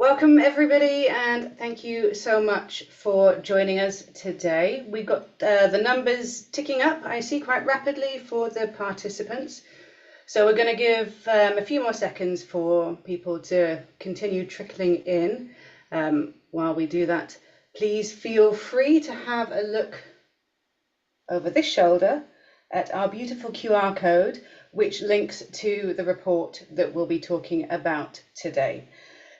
Welcome everybody, and thank you so much for joining us today. We've got the numbers ticking up, I see, quite rapidly for the participants. So we're going to give a few more seconds for people to continue trickling in. While we do that, please feel free to have a look over this shoulder at our beautiful QR code, which links to the report that we'll be talking about today.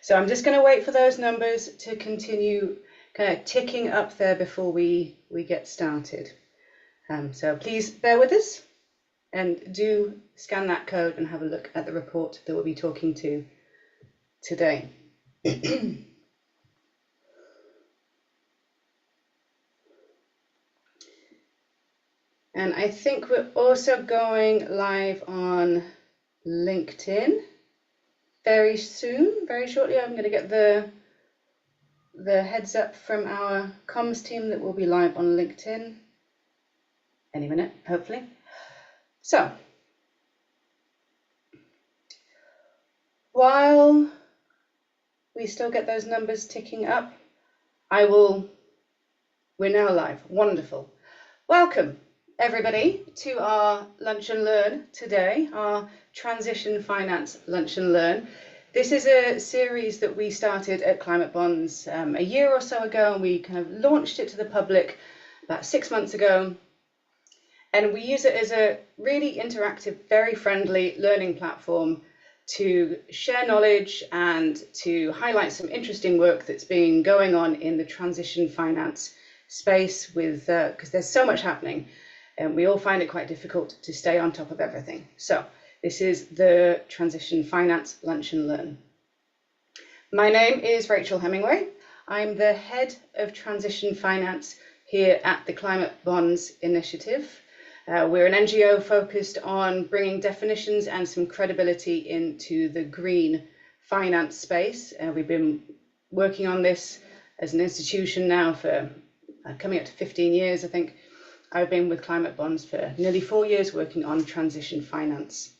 So I'm just going to wait for those numbers to continue kind of ticking up there before we get started. So please bear with us and do scan that code and have a look at the report that we'll be talking to today. And I think we're also going live on LinkedIn very soon, very shortly. I'm going to get the heads up from our comms team that we'll be live on LinkedIn any minute, hopefully. So, while we still get those numbers ticking up, we're now live. Wonderful. Welcome everybody to our Lunch and Learn today, our Transition Finance Lunch and Learn. This is a series that we started at Climate Bonds a year or so ago, and we kind of launched it to the public about 6 months ago. And we use it as a really interactive, very friendly learning platform to share knowledge and to highlight some interesting work that's been going on in the transition finance space with because there's so much happening. And we all find it quite difficult to stay on top of everything. So this is the Transition Finance Lunch and Learn. My name is Rachel Hemingway. I'm the head of Transition Finance here at the Climate Bonds Initiative. We're an NGO focused on bringing definitions and some credibility into the green finance space. We've been working on this as an institution now for coming up to 15 years, I think. I've been with Climate Bonds for nearly 4 years working on transition finance.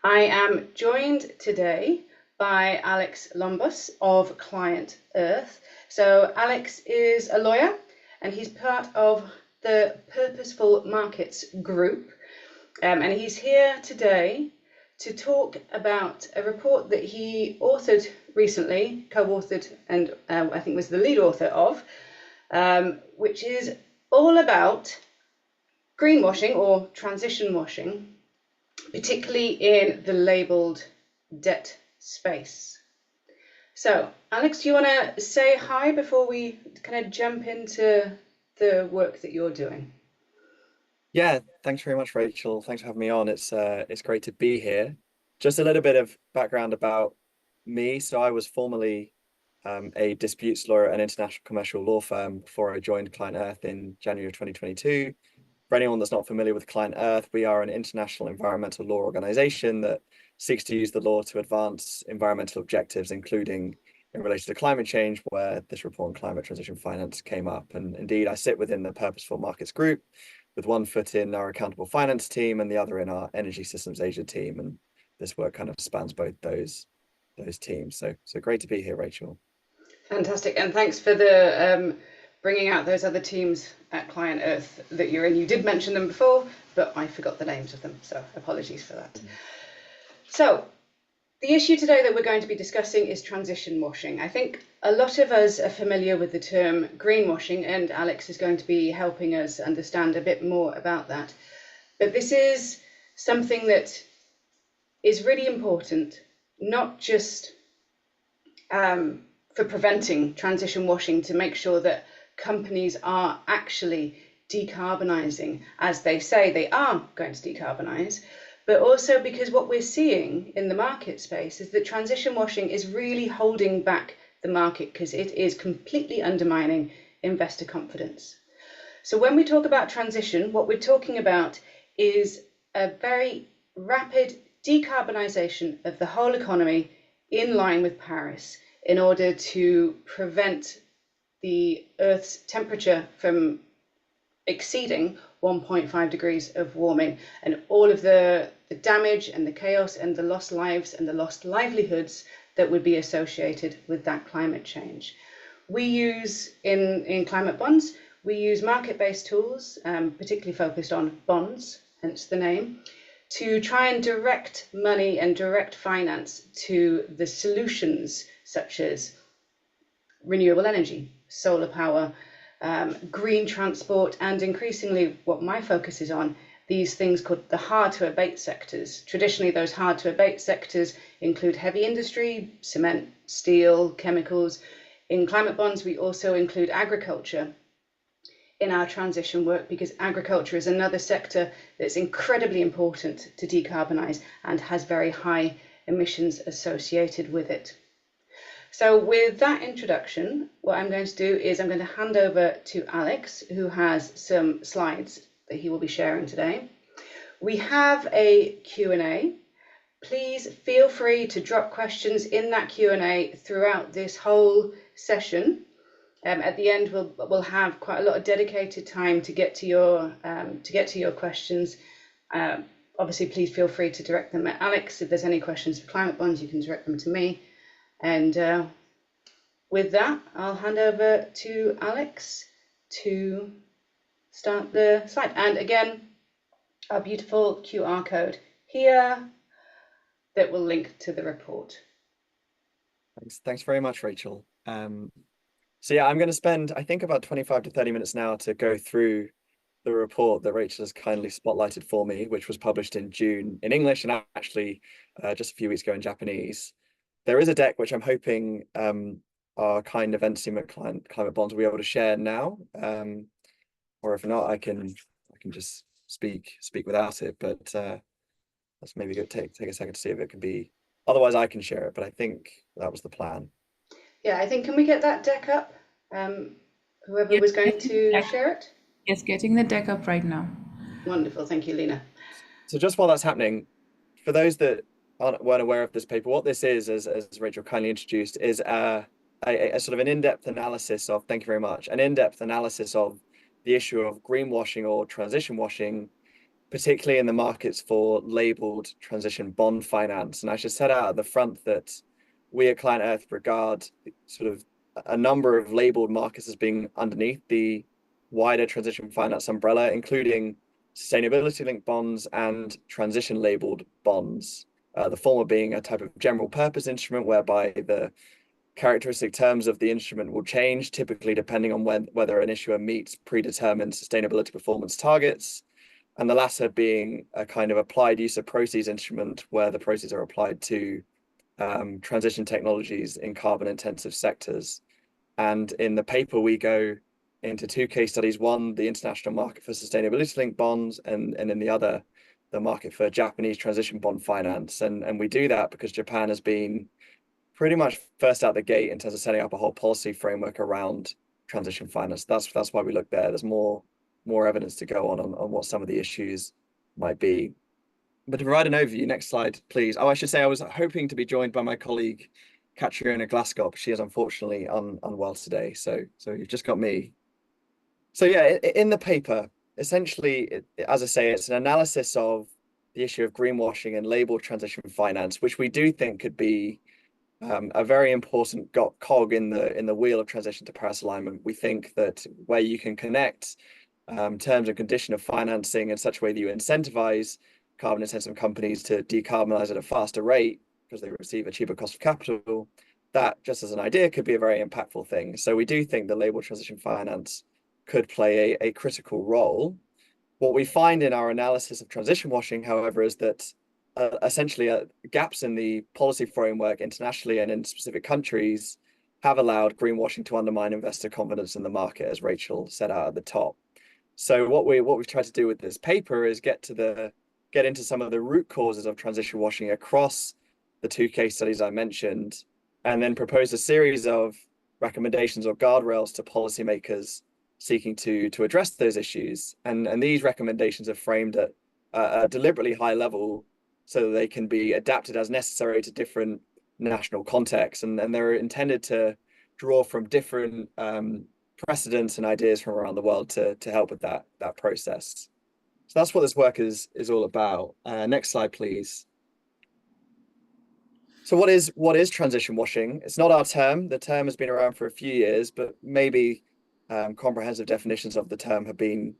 I am joined today by Alex Lombos of ClientEarth. So Alex is a lawyer and he's part of the Purposeful Markets group. And he's here today to talk about a report that he authored recently, co-authored, and I think was the lead author of, which is all about greenwashing or transition washing, particularly in the labelled debt space. So, Alex, do you want to say hi before we kind of jump into the work that you're doing? Yeah, thanks very much, Rachel. Thanks for having me on. It's great to be here. Just a little bit of background about me. So I was formerly a disputes lawyer at an international commercial law firm before I joined ClientEarth in January of 2022. For anyone that's not familiar with ClientEarth, we are an international environmental law organization that seeks to use the law to advance environmental objectives, including in relation to climate change, where this report on climate transition finance came up. And indeed, I sit within the Purposeful Markets group with one foot in our accountable finance team and the other in our energy systems Asia team. And this work kind of spans both those teams. So great to be here, Rachel. Fantastic, and thanks for the bringing out those other teams at ClientEarth that you're in. You did mention them before, but I forgot the names of them, so apologies for that. So the issue today that we're going to be discussing is transition washing. I think a lot of us are familiar with the term greenwashing, and Alex is going to be helping us understand a bit more about that. But this is something that is really important, not just for preventing transition washing, to make sure that companies are actually decarbonising as they say they are going to decarbonise, but also because what we're seeing in the market space is that transition washing is really holding back the market because it is completely undermining investor confidence. So when we talk about transition, what we're talking about is a very rapid decarbonisation of the whole economy in line with Paris in order to prevent the Earth's temperature from exceeding 1.5 degrees of warming, and all of the damage and the chaos and the lost lives and the lost livelihoods that would be associated with that climate change. We use, in climate bonds, we use market-based tools, particularly focused on bonds, hence the name, to try and direct money and direct finance to the solutions such as renewable energy, solar power, green transport, and increasingly what my focus is on, these things called the hard-to-abate sectors. Traditionally, those hard-to-abate sectors include heavy industry, cement, steel, chemicals. In climate bonds, we also include agriculture in our transition work, because agriculture is another sector that's incredibly important to decarbonise and has very high emissions associated with it. So with that introduction, what I'm going to do is I'm going to hand over to Alex, who has some slides that he will be sharing today. We have a Q&A. Please feel free to drop questions in that Q&A throughout this whole session. At the end, we'll have quite a lot of dedicated time to get to your questions. Obviously, please feel free to direct them at Alex. If there's any questions for climate bonds, you can direct them to me. And with that, I'll hand over to Alex to start the slide. And again, our beautiful QR code here that will link to the report. Thanks very much, Rachel. So yeah, I'm going to spend, I think, about 25 to 30 minutes now to go through the report that Rachel has kindly spotlighted for me, which was published in June in English and actually just a few weeks ago in Japanese. There is a deck which I'm hoping our kind events team at Climate Bonds will be able to share now, or if not, I can just speak without it. But let's maybe take a second to see if it can be. Otherwise, I can share it. But I think that was the plan. Yeah, I think, can we get that deck up? Whoever was going to share it? Yes, getting the deck up right now. Wonderful, thank you, Lena. So just while that's happening, for those that weren't aware of this paper, what this is, as Rachel kindly introduced, is a sort of an in-depth analysis of, thank you very much, an in-depth analysis of the issue of greenwashing or transition washing, particularly in the markets for labeled transition bond finance. And I should set out at the front that we at ClientEarth regard sort of a number of labeled markets as being underneath the wider transition finance umbrella, including sustainability-linked bonds and transition-labeled bonds. The former being a type of general purpose instrument whereby the characteristic terms of the instrument will change, typically depending on whether an issuer meets predetermined sustainability performance targets, and the latter being a kind of applied use of proceeds instrument where the proceeds are applied to transition technologies in carbon-intensive sectors. And in the paper, we go into two case studies, one, the international market for sustainability-linked bonds, and in the other, the market for Japanese transition bond finance. And we do that because Japan has been pretty much first out the gate in terms of setting up a whole policy framework around transition finance. That's why we look there. There's more evidence to go on what some of the issues might be. But to provide an overview, next slide, please. Oh, I should say I was hoping to be joined by my colleague, Katriona Glaskop. She is unfortunately unwell today, so you've just got me. So yeah, in the paper, essentially, as I say, it's an analysis of the issue of greenwashing and labeled transition finance, which we do think could be a very important cog in the wheel of transition to Paris alignment. We think that where you can connect terms and condition of financing in such a way that you incentivize carbon-intensive companies to decarbonize at a faster rate because they receive a cheaper cost of capital, that, just as an idea, could be a very impactful thing. So we do think that labeled transition finance could play a critical role. What we find in our analysis of transition washing, however, is that essentially gaps in the policy framework internationally and in specific countries have allowed greenwashing to undermine investor confidence in the market, as Rachel set out at the top. So what we've tried to do with this paper is get into some of the root causes of transition washing across the two case studies I mentioned, and then propose a series of recommendations or guardrails to policymakers seeking to address those issues. And these recommendations are framed at a deliberately high level so that they can be adapted as necessary to different national contexts. And they're intended to draw from different precedents and ideas from around the world to help with that process. So that's what this work is all about. Next slide, please. So what is transition washing? It's not our term. The term has been around for a few years, but maybe comprehensive definitions of the term have been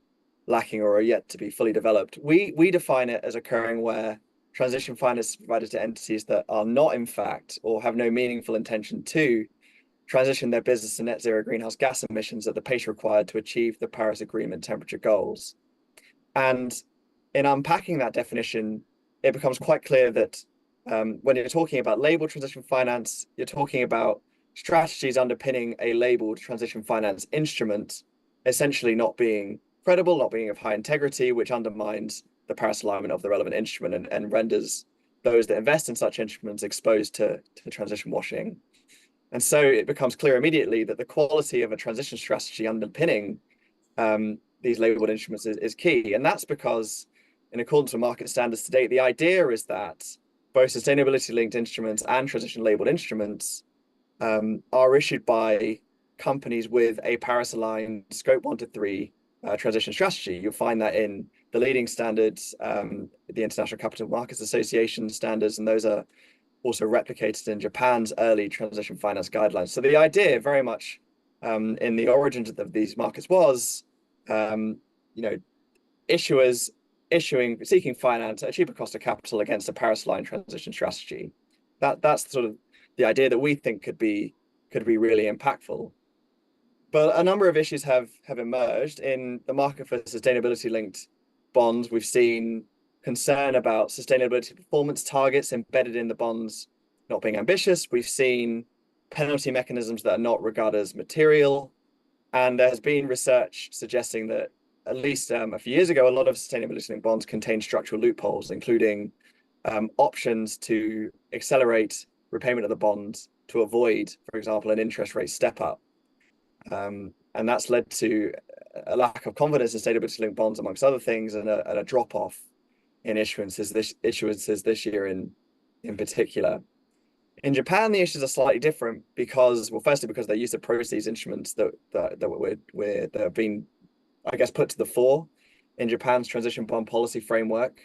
lacking or are yet to be fully developed. We define it as occurring where transition finance is provided to entities that are not in fact or have no meaningful intention to transition their business to net zero greenhouse gas emissions at the pace required to achieve the Paris Agreement temperature goals. And in unpacking that definition, it becomes quite clear that when you're talking about labeled transition finance, you're talking about strategies underpinning a labeled transition finance instrument, essentially not being credible, not being of high integrity, which undermines the Paris alignment of the relevant instrument and renders those that invest in such instruments exposed to transition washing. And so it becomes clear immediately that the quality of a transition strategy underpinning these labeled instruments is key. And that's because, in accordance with market standards today, the idea is that both sustainability-linked instruments and transition labeled instruments are issued by companies with a Paris-aligned Scope 1 to 3 transition strategy. You'll find that in the leading standards, the International Capital Markets Association standards, and those are also replicated in Japan's early transition finance guidelines. So the idea very much in the origins of these markets was, issuers seeking finance at a cheaper cost of capital against a Paris-aligned transition strategy. That's sort of the idea that we think could be really impactful. But a number of issues have emerged in the market for sustainability-linked bonds. We've seen concern about sustainability performance targets embedded in the bonds not being ambitious. We've seen penalty mechanisms that are not regarded as material. And there has been research suggesting that at least a few years ago, a lot of sustainability-linked bonds contain structural loopholes, including options to accelerate repayment of the bonds to avoid, for example, an interest rate step up. And that's led to a lack of confidence in sustainability-linked bonds, amongst other things, and a drop-off in issuances this year in particular. In Japan, the issues are slightly different because, well, firstly, because their use of proceeds instruments that have been, I guess, put to the fore in Japan's transition bond policy framework.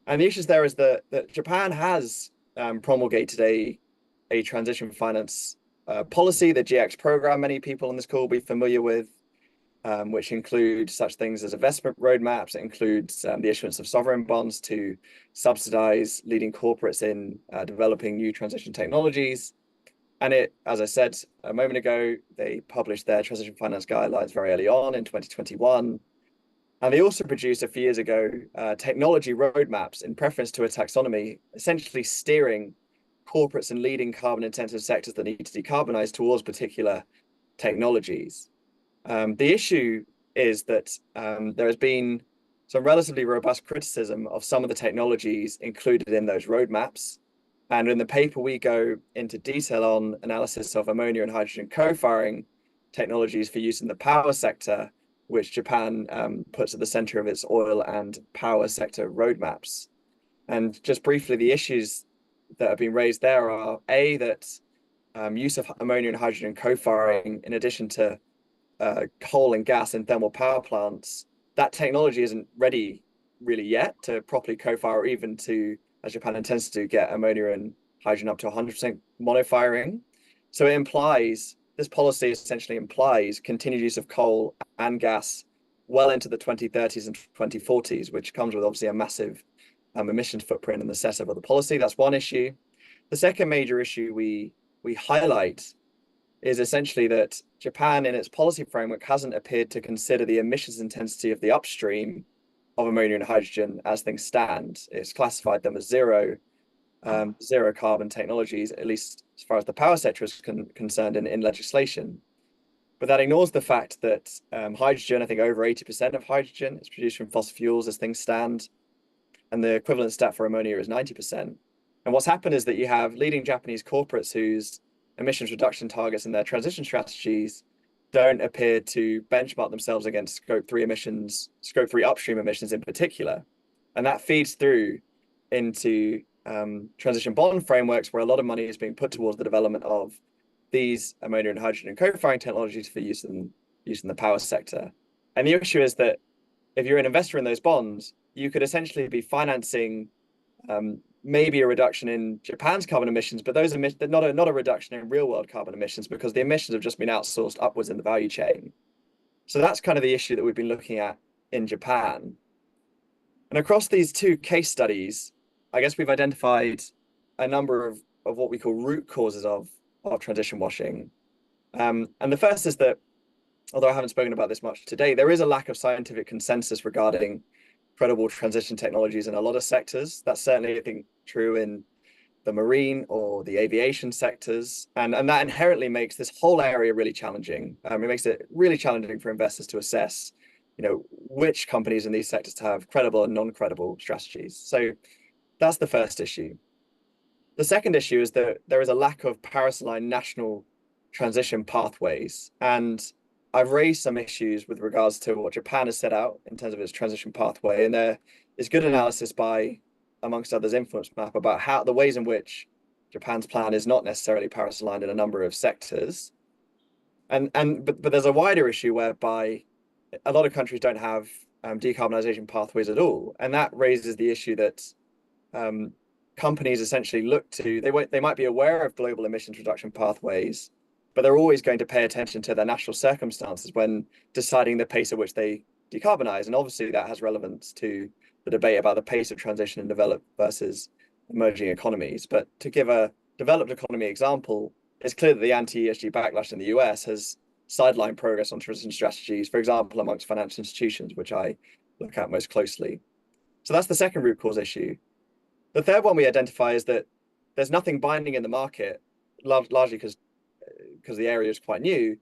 And the issues there is that Japan has promulgated a transition finance policy, the GX program, many people on this call will be familiar with, which include such things as investment roadmaps. It includes the issuance of sovereign bonds to subsidize leading corporates in developing new transition technologies. And it, as I said a moment ago, they published their transition finance guidelines very early on in 2021. And they also produced a few years ago technology roadmaps in preference to a taxonomy, essentially steering corporates and leading carbon intensive sectors that need to decarbonize towards particular technologies. The issue is that there has been some relatively robust criticism of some of the technologies included in those roadmaps. And in the paper, we go into detail on analysis of ammonia and hydrogen co-firing technologies for use in the power sector, which Japan puts at the center of its oil and power sector roadmaps. And just briefly, the issues that have been raised there are that use of ammonia and hydrogen co-firing, in addition to coal and gas in thermal power plants, that technology isn't ready really yet to properly co-fire, or even to, as Japan intends to, get ammonia and hydrogen up to 100% mono-firing. So this policy essentially implies continued use of coal and gas well into the 2030s and 2040s, which comes with obviously a massive emissions footprint in the setup of the policy. That's one issue. The second major issue we highlight is essentially that Japan, in its policy framework, hasn't appeared to consider the emissions intensity of the upstream of ammonia and hydrogen as things stand. It's classified them as zero carbon technologies, at least as far as the power sector is concerned in legislation. But that ignores the fact that hydrogen, I think over 80% of hydrogen is produced from fossil fuels as things stand, and the equivalent stat for ammonia is 90%. And what's happened is that you have leading Japanese corporates whose emissions reduction targets and their transition strategies don't appear to benchmark themselves against Scope 3 upstream emissions in particular. And that feeds through into transition bond frameworks where a lot of money is being put towards the development of these ammonia and hydrogen co-firing technologies for use in the power sector. And the issue is that if you're an investor in those bonds, you could essentially be financing maybe a reduction in Japan's carbon emissions, but those emissions, not a reduction in real world carbon emissions, because the emissions have just been outsourced upwards in the value chain. So that's kind of the issue that we've been looking at in Japan. And across these two case studies, I guess we've identified a number of what we call root causes of transition washing. And the first is that, although I haven't spoken about this much today, there is a lack of scientific consensus regarding credible transition technologies in a lot of sectors. That's certainly, I think, true in the marine or the aviation sectors. And that inherently makes this whole area really challenging. It makes it really challenging for investors to assess, which companies in these sectors to have credible and non-credible strategies. So that's the first issue. The second issue is that there is a lack of Paris-aligned national transition pathways. And I've raised some issues with regards to what Japan has set out in terms of its transition pathway. And there is good analysis by, amongst others, Influence Map about how the ways in which Japan's plan is not necessarily Paris-aligned in a number of sectors. But there's a wider issue whereby a lot of countries don't have decarbonization pathways at all. And that raises the issue that companies essentially look to, they might be aware of global emissions reduction pathways, but they're always going to pay attention to their national circumstances when deciding the pace at which they decarbonize. And obviously that has relevance to the debate about the pace of transition in developed versus emerging economies. But to give a developed economy example, it's clear that the anti-ESG backlash in the US has sidelined progress on transition strategies, for example, amongst financial institutions, which I look at most closely. So that's the second root cause issue. The third one we identify is that there's nothing binding in the market, largely because the area is quite new.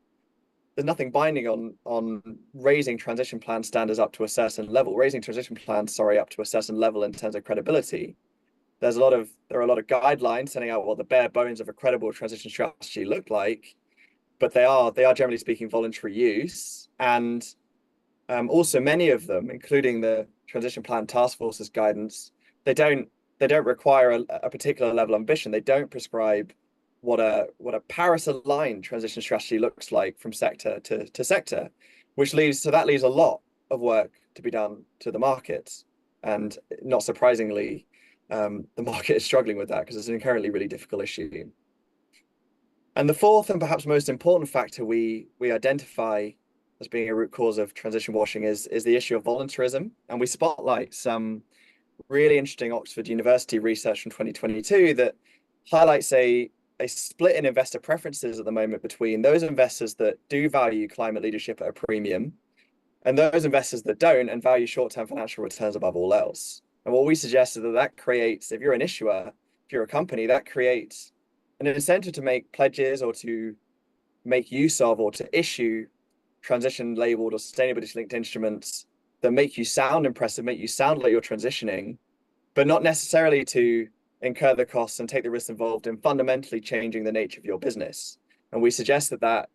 There's nothing binding on raising transition plan standards up to a certain level, up to a certain level in terms of credibility. There are a lot of guidelines setting out what the bare bones of a credible transition strategy look like, but they are generally speaking voluntary use. And also many of them, including the Transition Plan Task Force's guidance, they don't require a particular level of ambition. They don't prescribe what a Paris-aligned transition strategy looks like from sector to sector, which leaves a lot of work to be done to the markets. And not surprisingly, the market is struggling with that because it's an inherently really difficult issue. And the fourth and perhaps most important factor we identify as being a root cause of transition washing is the issue of voluntarism. And we spotlight some really interesting Oxford University research from 2022 that highlights a split in investor preferences at the moment between those investors that do value climate leadership at a premium and those investors that don't and value short-term financial returns above all else. And what we suggest is that creates, if you're an issuer, if you're a company, that creates an incentive to make pledges or to make use of or to issue transition labeled or sustainability linked instruments that make you sound impressive, make you sound like you're transitioning, but not necessarily to incur the costs and take the risks involved in fundamentally changing the nature of your business. And we suggest that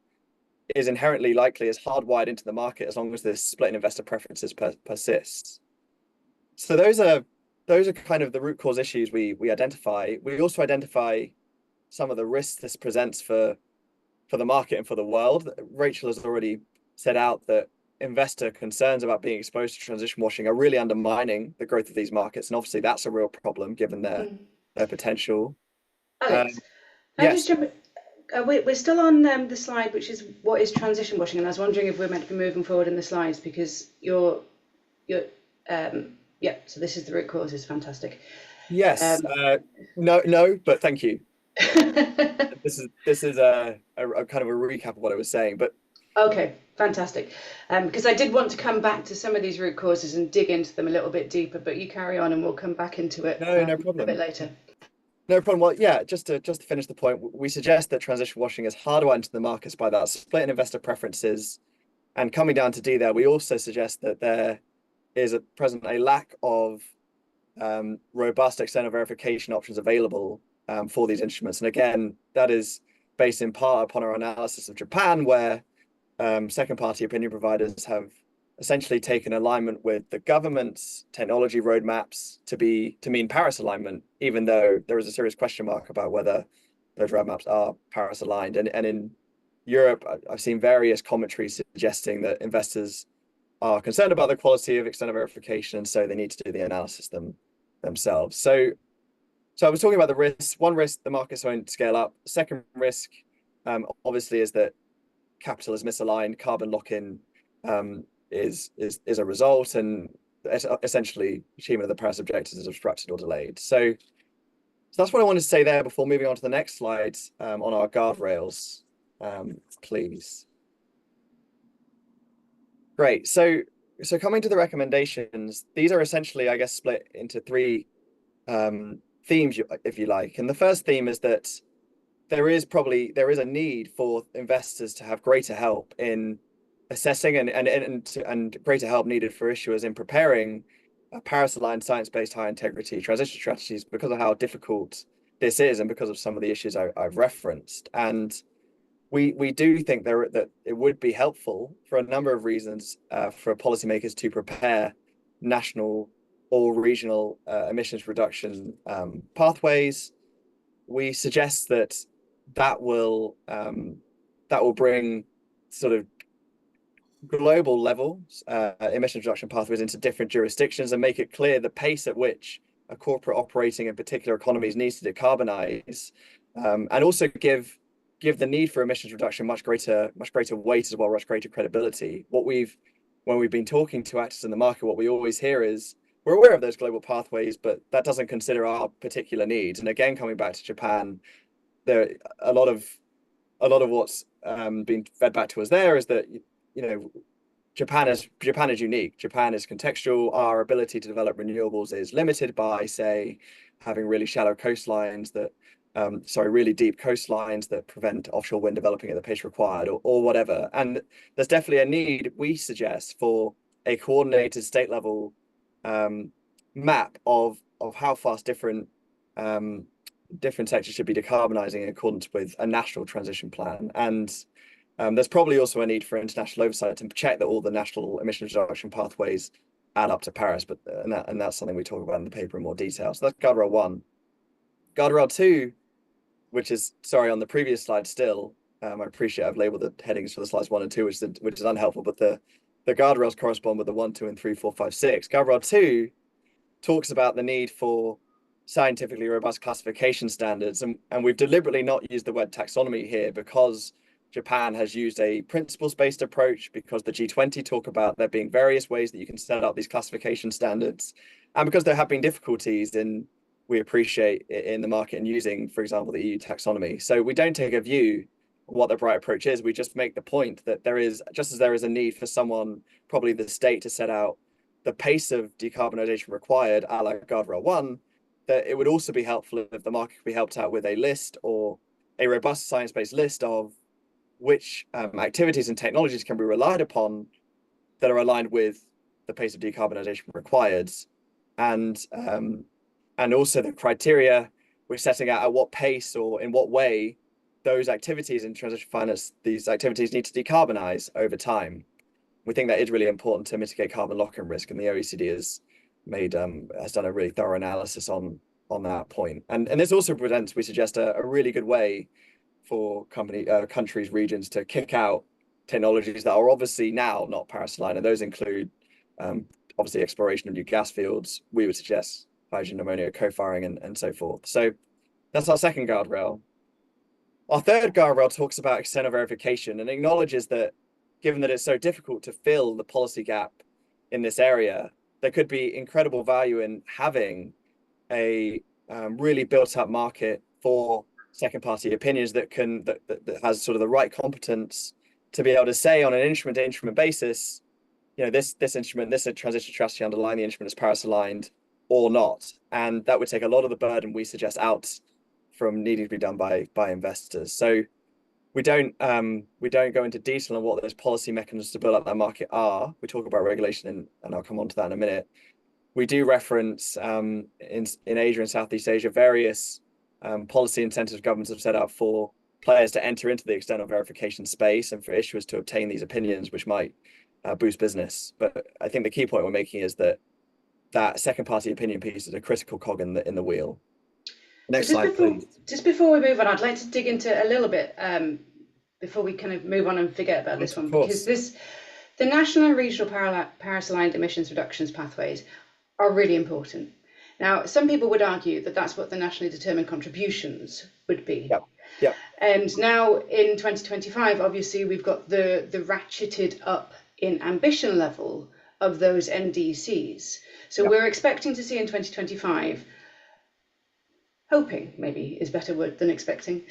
is inherently likely as hardwired into the market as long as this split in investor preferences persists. So those are kind of the root cause issues we identify. We also identify some of the risks this presents for the market and for the world. Rachel has already set out that investor concerns about being exposed to transition washing are really undermining the growth of these markets. And obviously that's a real problem given their potential. Alex, yes. We're still on the slide, which is what is transition washing. And I was wondering if we're meant to be moving forward in the slides because so this is the root causes. Fantastic. Yes. No, but thank you. This is a kind of a recap of what I was saying, but okay, fantastic. Because I did want to come back to some of these root causes and dig into them a little bit deeper, but you carry on and we'll come back into it no problem. a bit later. No problem. Well, yeah, just to finish the point, we suggest that transition washing is hardwired into the markets by that split in investor preferences. And coming down to D there, we also suggest that there is at present a lack of robust external verification options available for these instruments. And again, that is based in part upon our analysis of Japan, where second party opinion providers have essentially taken alignment with the government's technology roadmaps to mean Paris alignment, even though there is a serious question mark about whether those roadmaps are Paris aligned. And in Europe, I've seen various commentaries suggesting that investors are concerned about the quality of external verification, and so they need to do the analysis themselves. So So I was talking about the risks. One risk, the markets won't scale up. Second risk, obviously, is that capital is misaligned. Carbon lock-in is a result, and essentially achievement of the Paris objectives is obstructed or delayed. So that's what I wanted to say there before moving on to the next slide on our guardrails, please. Great. So coming to the recommendations, these are essentially, I guess, split into three themes, if you like. And the first theme is that there is a need for investors to have greater help in assessing and greater help needed for issuers in preparing Paris-aligned, science-based, high-integrity transition strategies because of how difficult this is and because of some of the issues I've referenced. And we do think that it would be helpful for a number of reasons for policymakers to prepare national or regional emissions reduction pathways. We suggest that will bring sort of global level emissions reduction pathways into different jurisdictions and make it clear the pace at which a corporate operating in particular economies needs to decarbonize, and also give the need for emissions reduction much greater weight as well, much greater credibility. When we've been talking to actors in the market, what we always hear is we're aware of those global pathways, but that doesn't consider our particular needs. And again, coming back to Japan, there a lot of what's been fed back to us there is that Japan is unique. Japan is contextual. Our ability to develop renewables is limited by, say, having really shallow coastlines really deep coastlines that prevent offshore wind developing at the pace required, or whatever. And there's definitely a need, we suggest, for a coordinated state level map of how fast different sectors should be decarbonizing in accordance with a national transition plan. And there's probably also a need for international oversight to check that all the national emissions reduction pathways add up to Paris. And that's something we talk about in the paper in more detail. So that's Guardrail 1. Guardrail 2, which is, sorry, on the previous slide still, I appreciate I've labeled the headings for the slides 1 and 2, which is unhelpful, but the guardrails correspond with the 1, 2, and 3, 4, 5, 6. Guardrail 2 talks about the need for scientifically robust classification standards, and we've deliberately not used the word taxonomy here because Japan has used a principles-based approach, because the G20 talk about there being various ways that you can set up these classification standards, and because there have been difficulties we appreciate in the market in using, for example, the EU taxonomy. So we don't take a view of what the right approach is. We just make the point that there is, just as there is a need for someone, probably the state, to set out the pace of decarbonization required, a la Guardrail 1, that it would also be helpful if the market could be helped out with a list or a robust science-based list of which activities and technologies can be relied upon that are aligned with the pace of decarbonization required, and also the criteria we're setting out at what pace or in what way those activities in transition finance, these activities need to decarbonize over time. We think that is really important to mitigate carbon lock-in risk, and the OECD has done a really thorough analysis on that point. And this also presents, we suggest, a really good way for countries, regions to kick out technologies that are obviously now not Paris-aligned, and those include obviously exploration of new gas fields. We would suggest hydrogen, ammonia, co-firing, and so forth. So that's our second guardrail. Our third guardrail talks about external verification and acknowledges that given that it's so difficult to fill the policy gap in this area, there could be incredible value in having a really built up market for second party opinions that has sort of the right competence to be able to say on an instrument to instrument basis, this instrument, this transition strategy underlying the instrument is Paris aligned or not. And that would take a lot of the burden, we suggest, out from needing to be done by investors. So we don't go into detail on what those policy mechanisms to build up that market are. We talk about regulation, and I'll come on to that in a minute. We do reference in Asia and Southeast Asia various policy incentives governments have set up for players to enter into the external verification space and for issuers to obtain these opinions, which might boost business. But I think the key point we're making is that second party opinion piece is a critical cog in the wheel. Next slide, please. Just before we move on, I'd like to dig into a little bit before we kind of move on and forget about this one, because the national and regional Paris-aligned emissions reductions pathways are really important. Now, some people would argue that that's what the nationally determined contributions would be. Yep. Yep. And now in 2025, obviously, we've got the ratcheted up in ambition level of those NDCs. So we're expecting to see in 2025, hoping maybe is a better word than expecting,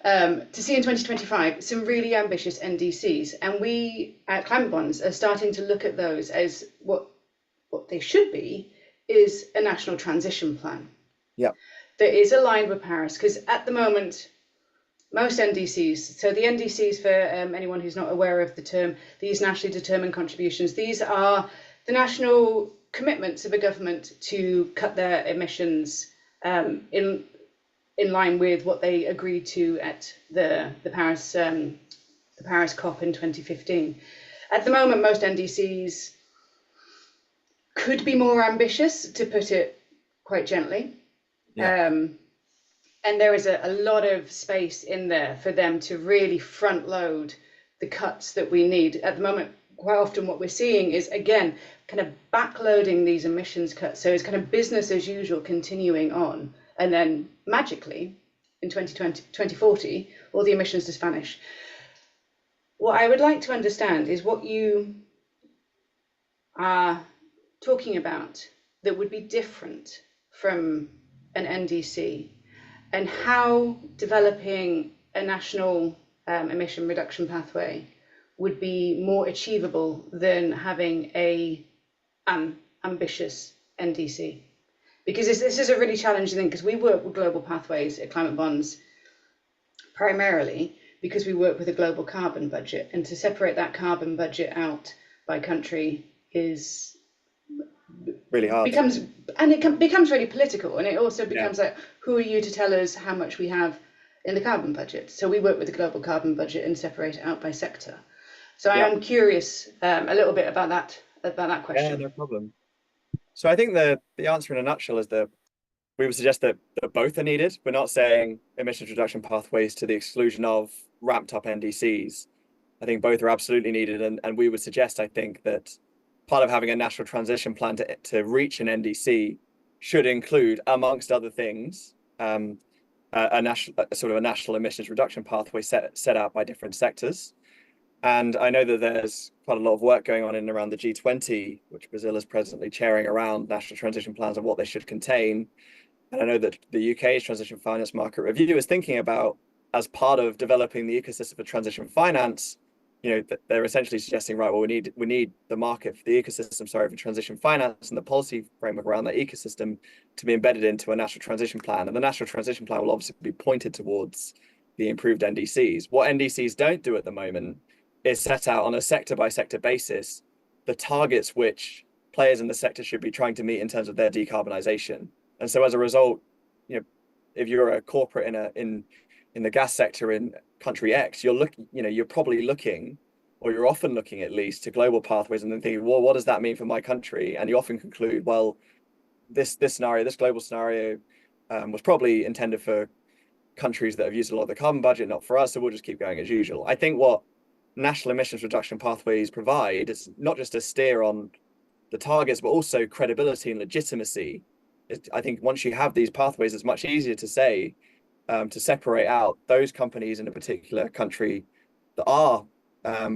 to see in 2025 some really ambitious NDCs. And we at Climate Bonds are starting to look at those as what they should be is a national transition plan. Yeah. That is aligned with Paris, because at the moment, most NDCs, so the NDCs, for anyone who's not aware of the term, these nationally determined contributions, these are the national commitments of a government to cut their emissions in line with what they agreed to at the Paris COP in 2015. At the moment, most NDCs could be more ambitious, to put it quite gently. Yeah. And there is a lot of space in there for them to really front load the cuts that we need. At the moment, quite often what we're seeing is, again, kind of backloading these emissions cuts. So it's kind of business as usual continuing on. And then magically, in 2040, all the emissions just vanish. What I would like to understand is what you are talking about that would be different from an NDC, and how developing a national emission reduction pathway would be more achievable than having an ambitious NDC. Because this is a really challenging thing, because we work with global pathways at Climate Bonds primarily because we work with a global carbon budget, and to separate that carbon budget out by country is Really hard. Becomes really political, and it also becomes like, who are you to tell us how much we have in the carbon budget? So we work with the global carbon budget and separate it out by sector. So I am curious a little bit about that question. Yeah, no problem. So I think the answer in a nutshell is that we would suggest that both are needed. We're not saying emissions reduction pathways to the exclusion of ramped up NDCs. I think both are absolutely needed, and we would suggest, I think, that part of having a national transition plan to reach an NDC should include, amongst other things, a national emissions reduction pathway set out by different sectors. And I know that there's quite a lot of work going on in and around the G20, which Brazil is presently chairing, around national transition plans and what they should contain. And I know that the UK's Transition Finance Market Review is thinking about, as part of developing the ecosystem for transition finance, they're essentially suggesting, right, well, we need the market for the ecosystem, for transition finance, and the policy framework around that ecosystem to be embedded into a national transition plan. And the national transition plan will obviously be pointed towards the improved NDCs. What NDCs don't do at the moment is set out on a sector by sector basis the targets which players in the sector should be trying to meet in terms of their decarbonisation. And so as a result, if you're a corporate in the gas sector in country X, you're probably looking, or you're often looking at least, to global pathways and then thinking, well, what does that mean for my country? And you often conclude, well, this global scenario was probably intended for countries that have used a lot of the carbon budget, not for us, so we'll just keep going as usual. I think what national emissions reduction pathways provide is not just a steer on the targets, but also credibility and legitimacy. I think once you have these pathways, it's much easier to say, to separate out those companies in a particular country that are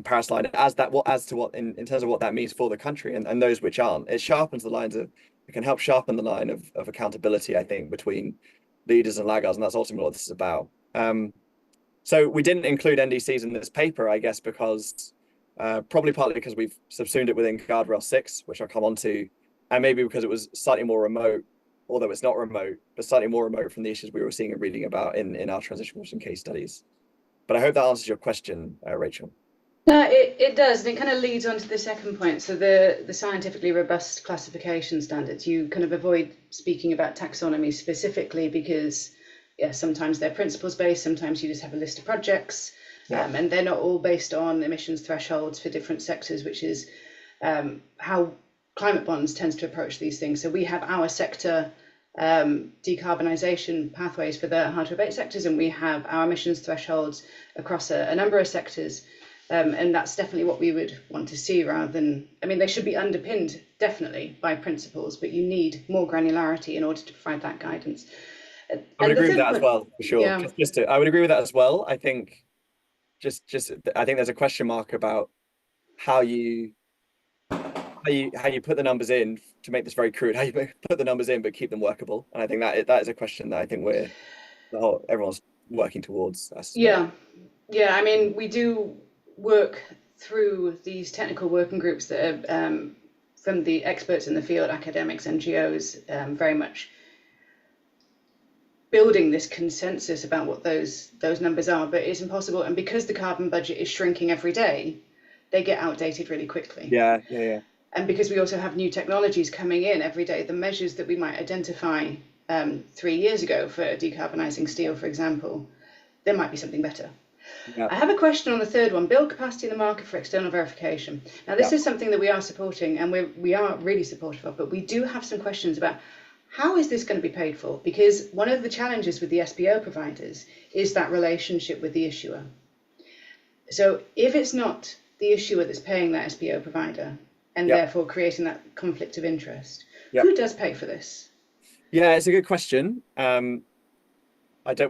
Paris aligned in terms of what that means for the country, and those which aren't. It can help sharpen the line of accountability, I think, between leaders and laggards, and that's ultimately what this is about. So we didn't include NDCs in this paper, I guess, because probably partly because we've subsumed it within Guardrails 6, which I'll come on to, and maybe because it was slightly more remote, although it's not remote, but slightly more remote from the issues we were seeing and reading about in our transition motion case studies. But I hope that answers your question, Rachel. No, it does, and it kind of leads on to the second point. So the scientifically robust classification standards, you kind of avoid speaking about taxonomy specifically because, sometimes they're principles based, sometimes you just have a list of projects, and they're not all based on emissions thresholds for different sectors, which is how Climate Bonds tends to approach these things. So we have our sector decarbonisation pathways for the hard to abate sectors, and we have our emissions thresholds across a number of sectors. And that's definitely what we would want to see rather than, I mean, they should be underpinned definitely by principles, but you need more granularity in order to provide that guidance. I would agree with that as well, for sure. Yeah. I would agree with that as well. I think I think there's a question mark about how you put the numbers in, to make this very crude, how you put the numbers in but keep them workable. And I think that is a question that I think everyone's working towards. Yeah. I mean, we do work through these technical working groups that are from the experts in the field, academics, NGOs, very much building this consensus about what those numbers are, but it's impossible. And because the carbon budget is shrinking every day, they get outdated really quickly. Yeah. And because we also have new technologies coming in every day, the measures that we might identify 3 years ago for decarbonising steel, for example, there might be something better. Yeah. I have a question on the third one: build capacity in the market for external verification. Now, this is something that we are supporting, and we are really supportive of, but we do have some questions about how is this going to be paid for? Because one of the challenges with the SPO providers is that relationship with the issuer. So if it's not the issuer that's paying that SPO provider, and therefore creating that conflict of interest, who does pay for this? Yeah, it's a good question. We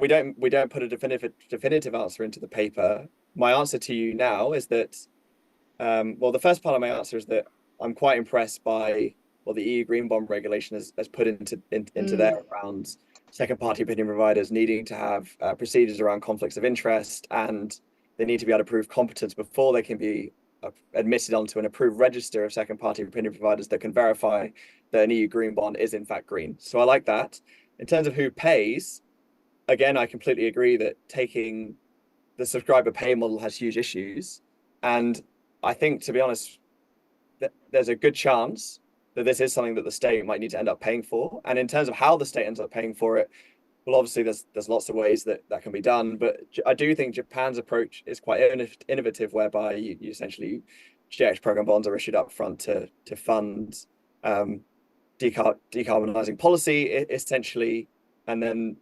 don't put a definitive answer into the paper. My answer to you now is that, the first part of my answer is that I'm quite impressed by what the EU Green Bond regulation has put into there around second party opinion providers needing to have procedures around conflicts of interest, and they need to be able to prove competence before they can be admitted onto an approved register of second party opinion providers that can verify that an EU Green Bond is in fact green. So I like that. In terms of who pays, again, I completely agree that taking the subscriber pay model has huge issues. And I think, to be honest, that there's a good chance that this is something that the state might need to end up paying for. And in terms of how the state ends up paying for it, well, obviously there's lots of ways that can be done. But I do think Japan's approach is quite innovative, whereby you essentially GX program bonds are issued up front to fund decarbonizing policy, essentially. And then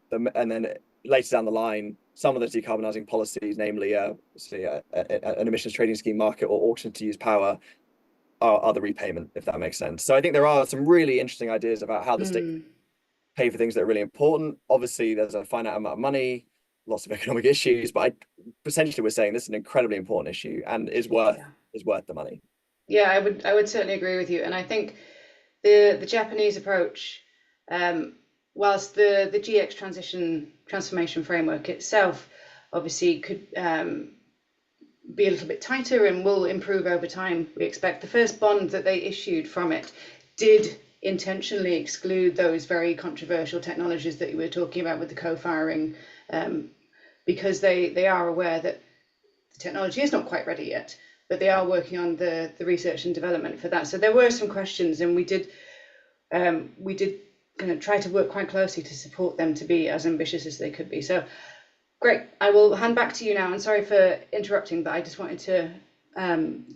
later down the line, some of the decarbonizing policies, namely an emissions trading scheme market or auction to use power, are the repayment, if that makes sense. So I think there are some really interesting ideas about how the state pay for things that are really important. Obviously, there's a finite amount of money, lots of economic issues, but essentially we're saying this is an incredibly important issue and is worth the money. Yeah, I would certainly agree with you. And I think the Japanese approach, whilst the GX transformation framework itself obviously could be a little bit tighter and will improve over time, we expect. The first bond that they issued from it did intentionally exclude those very controversial technologies that you were talking about with the co-firing, because they are aware that the technology is not quite ready yet, but they are working on the research and development for that. So there were some questions, and we did kind of try to work quite closely to support them to be as ambitious as they could be. So great. I will hand back to you now, and sorry for interrupting, but I just wanted to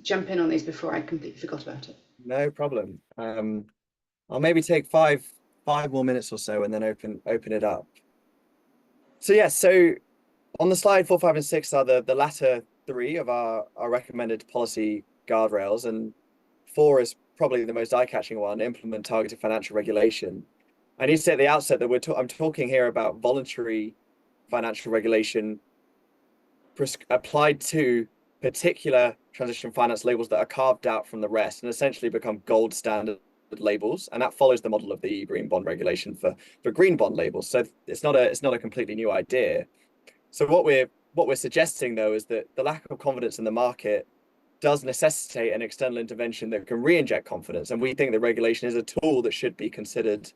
jump in on these before I completely forgot about it. No problem. I'll maybe take five more minutes or so and then open it up. So so on the slide 4, 5, and 6 are the latter three of our recommended policy guardrails, and 4 is probably the most eye-catching one: implement targeted financial regulation. I need to say at the outset that I'm talking here about voluntary financial regulation applied to particular transition finance labels that are carved out from the rest and essentially become gold standard labels, and that follows the model of the green bond regulation for green bond labels. So it's not a completely new idea. So what we're suggesting, though, is that the lack of confidence in the market does necessitate an external intervention that can re-inject confidence, and we think the regulation is a tool that should be considered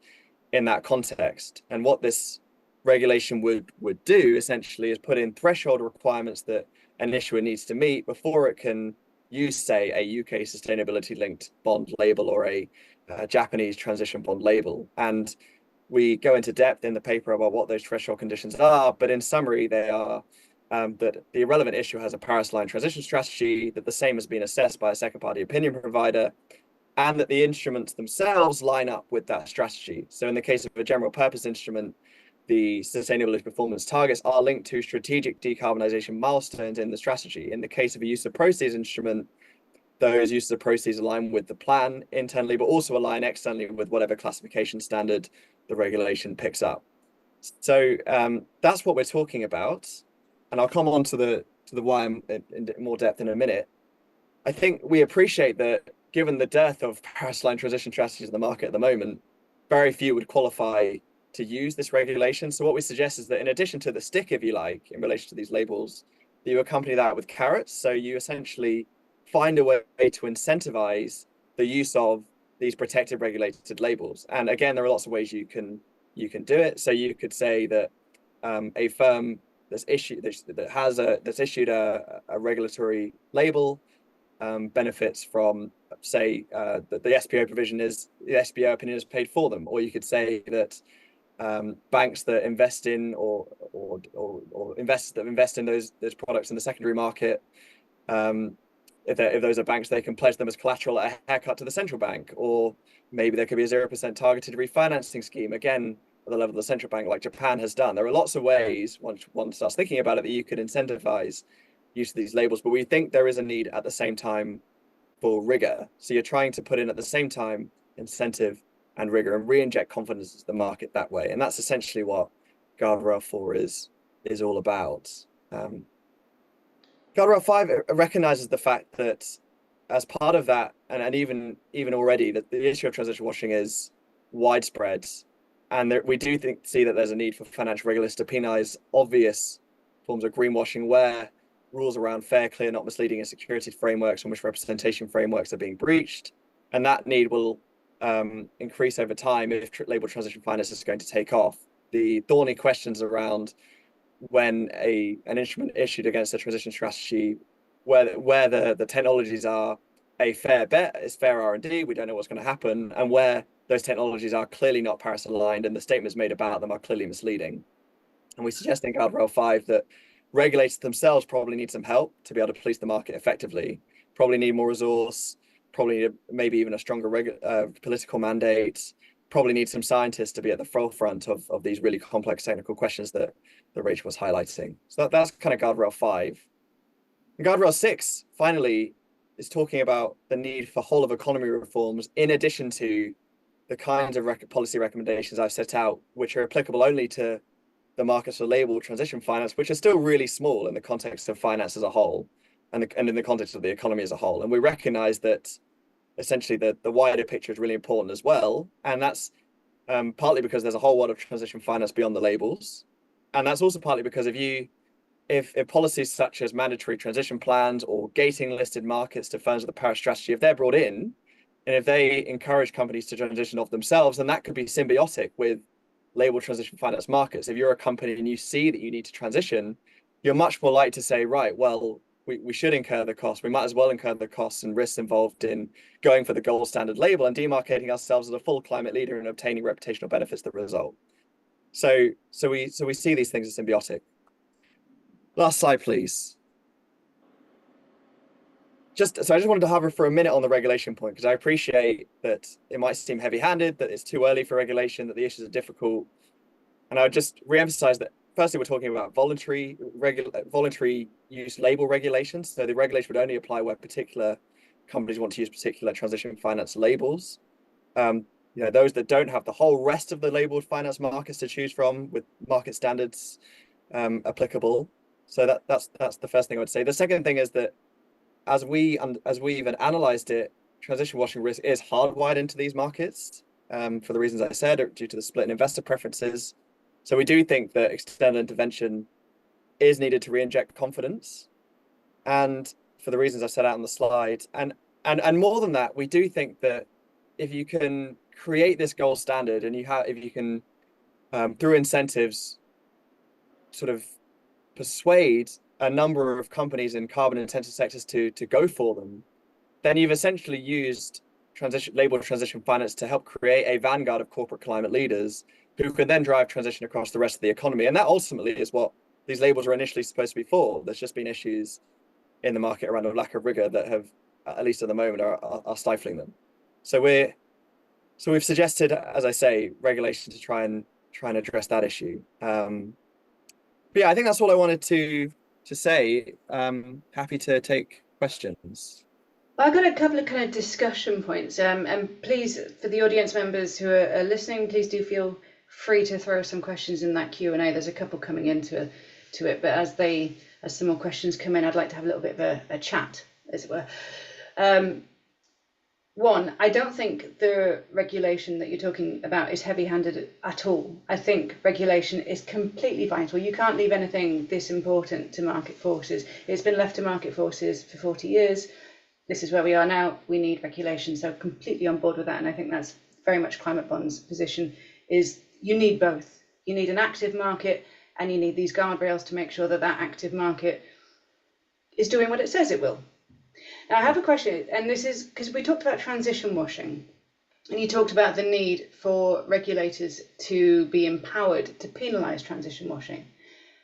in that context. And what this regulation would do essentially is put in threshold requirements that an issuer needs to meet before it can use, say, a UK sustainability linked bond label or a Japanese transition bond label. And we go into depth in the paper about what those threshold conditions are, but in summary, they are that the relevant issuer has a Paris-aligned transition strategy, that the same has been assessed by a second-party opinion provider, and that the instruments themselves line up with that strategy. So in the case of a general purpose instrument, the sustainability performance targets are linked to strategic decarbonization milestones in the strategy. In the case of a use of proceeds instrument, those uses of proceeds align with the plan internally, but also align externally with whatever classification standard the regulation picks up. So that's what we're talking about. And I'll come on to the why in more depth in a minute. I think we appreciate that given the dearth of Paris-aligned transition strategies in the market at the moment, very few would qualify to use this regulation. So what we suggest is that in addition to the stick, if you like, in relation to these labels, that you accompany that with carrots. So you essentially find a way to incentivize the use of these protected regulated labels. And again, there are lots of ways you can do it. So you could say that a firm that's issued a regulatory label benefits from, say, that the SPO provision is the SPO opinion is paid for them, or you could say that banks that invest in or investors that invest in those products in the secondary market, if those are banks, they can pledge them as collateral at a haircut to the central bank, or maybe there could be a 0% targeted refinancing scheme, again at the level of the central bank, like Japan has done. There are lots of ways, once one starts thinking about it, that you could incentivize use of these labels, but we think there is a need at the same time for rigor. So you're trying to put in at the same time incentive and rigor and re-inject confidence into the market that way. And that's essentially what Guardrail 4 is all about. Guardrail 5 recognizes the fact that as part of that, and even already, that the issue of transition washing is widespread. And we do see that there's a need for financial regulators to penalize obvious forms of greenwashing where rules around fair, clear, not misleading, and security frameworks and misrepresentation frameworks are being breached. And that need will increase over time if label transition finance is going to take off. The thorny questions around when an instrument issued against a transition strategy, where the technologies are a fair bet, it's fair R&D, we don't know what's going to happen, and where those technologies are clearly not Paris aligned and the statements made about them are clearly misleading. And we suggest in Guardrail 5 that regulators themselves probably need some help to be able to police the market effectively, probably need more resource, probably need maybe even a stronger political mandate, probably need some scientists to be at the forefront of these really complex technical questions that Rachel was highlighting. So that's kind of Guardrail 5. And Guardrail 6, finally, is talking about the need for whole of economy reforms in addition to the kinds of policy recommendations I've set out, which are applicable only to the markets for label transition finance, which are still really small in the context of finance as a whole and in the context of the economy as a whole. And we recognize that essentially the wider picture is really important as well. And that's partly because there's a whole world of transition finance beyond the labels. And that's also partly because if policies such as mandatory transition plans or gating listed markets to firms with the Paris strategy, if they're brought in, and if they encourage companies to transition off themselves, then that could be symbiotic with label transition finance markets. If you're a company and you see that you need to transition, you're much more likely to say, right, well, we should incur the cost. We might as well incur the costs and risks involved in going for the gold standard label and demarcating ourselves as a full climate leader and obtaining reputational benefits that result. So we see these things as symbiotic. Last slide, please. I just wanted to hover for a minute on the regulation point, because I appreciate that it might seem heavy-handed, that it's too early for regulation, that the issues are difficult. And I would just re-emphasize that firstly, we're talking about voluntary use label regulations. So the regulation would only apply where particular companies want to use particular transition finance labels. Those that don't have the whole rest of the labeled finance markets to choose from with market standards applicable. So that's the first thing I would say. The second thing is that as we even analyzed it, transition washing risk is hardwired into these markets for the reasons I said, due to the split in investor preferences. So we do think that external intervention is needed to re-inject confidence, and for the reasons I set out on the slide. And more than that, we do think that if you can create this gold standard, and if you can through incentives sort of persuade a number of companies in carbon intensive sectors to go for them, then you've essentially used label transition finance to help create a vanguard of corporate climate leaders who can then drive transition across the rest of the economy. And that ultimately is what these labels were initially supposed to be for. There's just been issues in the market around a lack of rigor that have, at least at the moment, are stifling them. So we've suggested, as I say, regulation to try and try and address that issue. But yeah, I think that's all I wanted to say. Happy to take questions. I've got a couple of kind of discussion points, and please, for the audience members who are listening, please do feel free to throw some questions in that Q&A. There's a couple coming into it, but as some more questions come in, I'd like to have a little bit of a chat, as it were. One, I don't think the regulation that you're talking about is heavy-handed at all. I think regulation is completely vital. You can't leave anything this important to market forces. It's been left to market forces for 40 years. This is where we are now. We need regulation. So completely on board with that. And I think that's very much Climate Bond's position, is you need both. You need an active market and you need these guardrails to make sure that that active market is doing what it says it will. Now, I have a question, and this is because we talked about transition washing, and you talked about the need for regulators to be empowered to penalise transition washing.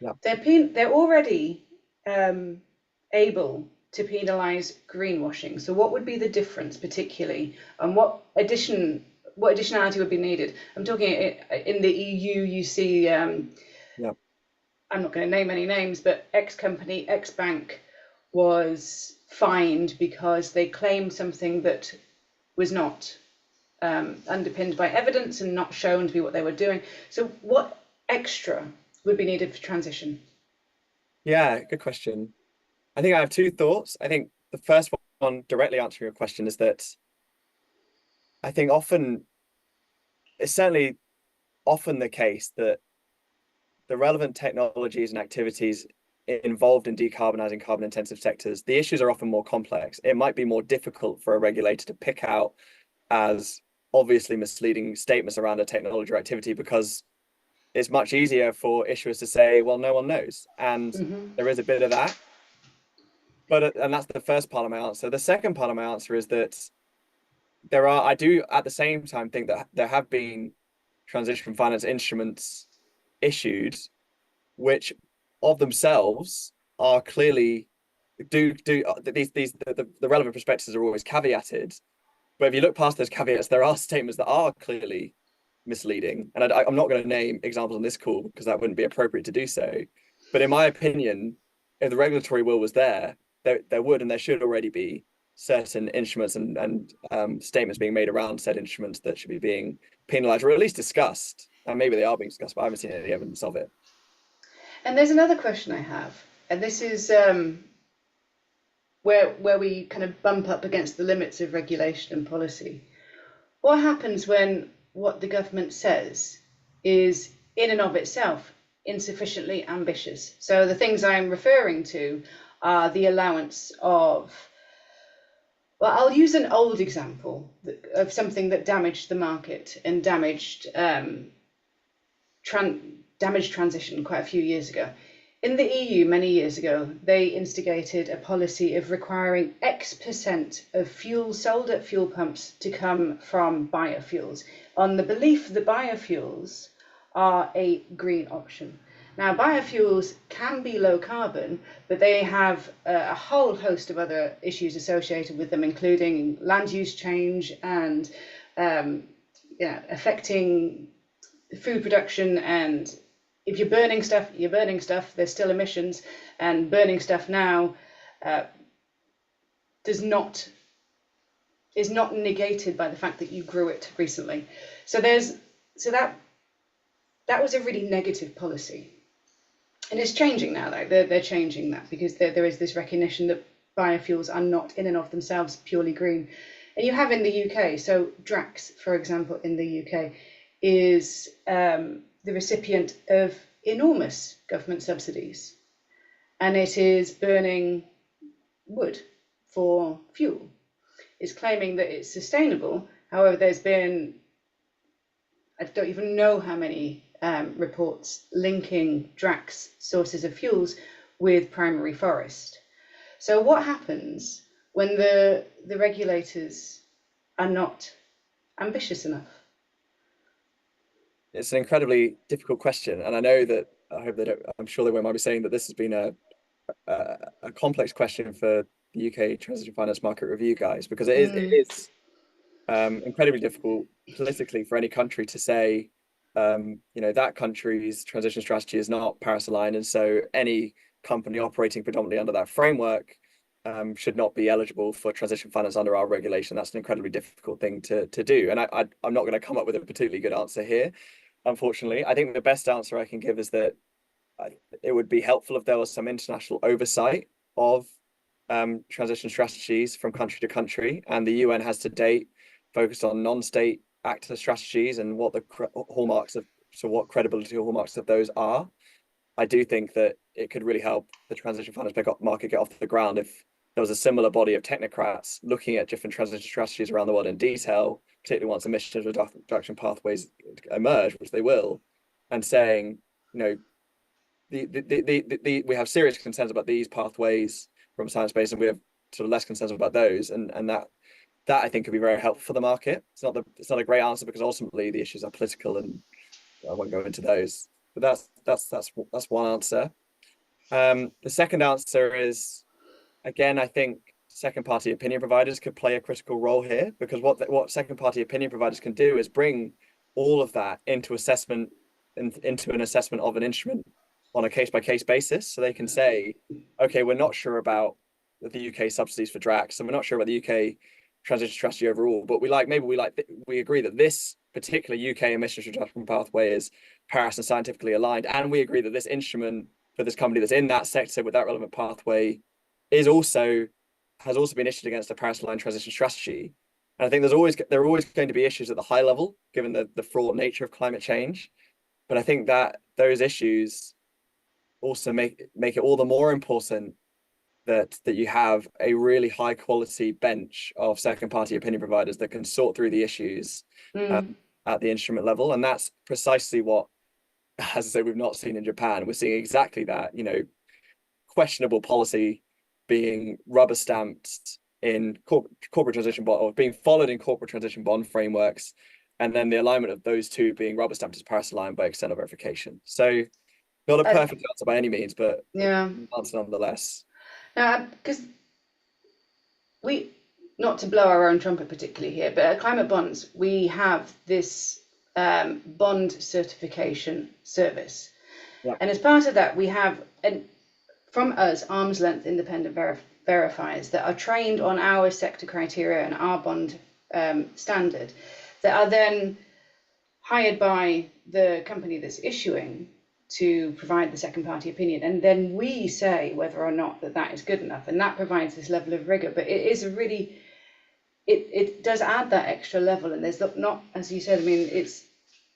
Yeah. They're already able to penalise greenwashing. So what would be the difference, particularly, and what additionality would be needed? I'm talking in the EU. You see, I'm not going to name any names, but X company, X bank was fined because they claimed something that was not underpinned by evidence and not shown to be what they were doing. So what extra would be needed for transition? Yeah, good question. I think I have two thoughts. I think the first one, directly answering your question, is that I think it's certainly often the case that the relevant technologies and activities involved in decarbonising carbon-intensive sectors, the issues are often more complex. It might be more difficult for a regulator to pick out as obviously misleading statements around a technology or activity, because it's much easier for issuers to say, well, no one knows. And there is a bit of that. And that's the first part of my answer. The second part of my answer is that I do at the same time think that there have been transition finance instruments issued which of themselves are clearly the relevant prospectuses are always caveated, but if you look past those caveats, there are statements that are clearly misleading, and I'm not going to name examples on this call because that wouldn't be appropriate to do so, but in my opinion, if the regulatory will was there would and there should already be certain instruments and statements being made around said instruments that should be being penalized or at least discussed, and maybe they are being discussed, but I haven't seen any evidence of it. And there's another question I have, and this is where we kind of bump up against the limits of regulation and policy. What happens when what the government says is in and of itself insufficiently ambitious? So the things I'm referring to are the allowance of, well, I'll use an old example of something that damaged the market and damaged transition quite a few years ago. In the EU, many years ago, they instigated a policy of requiring X% of fuel sold at fuel pumps to come from biofuels, on the belief that biofuels are a green option. Now, biofuels can be low carbon, but they have a whole host of other issues associated with them, including land use change and affecting food production. And if you're burning stuff, you're burning stuff. There's still emissions, and burning stuff now is not negated by the fact that you grew it recently. So that was a really negative policy. And it's changing now, though. They're changing that because there is this recognition that biofuels are not in and of themselves purely green. And you have in the UK, so Drax, for example, in the UK, is the recipient of enormous government subsidies. And it is burning wood for fuel. It's claiming that it's sustainable. However, there's been, I don't even know how many reports linking Drax sources of fuels with primary forest. So what happens when the regulators are not ambitious enough? It's an incredibly difficult question, and I know that I'm sure they might be saying that this has been a complex question for the UK Transition Finance Market Review guys, because it is incredibly difficult politically for any country to say that country's transition strategy is not Paris aligned, and so any company operating predominantly under that framework should not be eligible for transition finance under our regulation. That's an incredibly difficult thing to do, and I'm not going to come up with a particularly good answer here, unfortunately. I think the best answer I can give is that it would be helpful if there was some international oversight of transition strategies from country to country, and the UN has to date focused on non-state actor strategies and what the what credibility hallmarks of those are. I do think that it could really help the transition finance market get off the ground if there was a similar body of technocrats looking at different transition strategies around the world in detail, particularly once emissions reduction pathways emerge, which they will, and saying, we have serious concerns about these pathways from science-based, and we have sort of less concerns about those, and that I think could be very helpful for the market. It's not a great answer because ultimately the issues are political, and I won't go into those. But that's one answer. The second answer is, again, I think second-party opinion providers could play a critical role here, because what second-party opinion providers can do is bring all of that into an assessment of an instrument on a case-by-case basis. So they can say, okay, we're not sure about the UK subsidies for DRACs, and we're not sure about the UK transition strategy overall, but we agree that this particular UK emissions reduction pathway is Paris and scientifically aligned, and we agree that this instrument for this company that's in that sector with that relevant pathway has also been issued against a Paris aligned transition strategy. And I think there are always going to be issues at the high level, given the fraught nature of climate change. But I think that those issues also make it all the more important that you have a really high quality bench of second party opinion providers that can sort through the issues at the instrument level. And that's precisely what, as I say, we've not seen in Japan. We're seeing exactly that, questionable policy being rubber stamped in corporate transition bond, or being followed in corporate transition bond frameworks, and then the alignment of those two being rubber stamped as Paris aligned by external verification. So not a perfect answer by any means, but an answer nonetheless. Because not to blow our own trumpet particularly here, but at Climate Bonds, we have this bond certification service. Yeah. And as part of that, we have, from us, arm's length independent verifiers that are trained on our sector criteria and our bond standard, that are then hired by the company that's issuing to provide the second party opinion, and then we say whether or not that is good enough, and that provides this level of rigor. But it is it does add that extra level, and there's not, as you said, I mean, it's,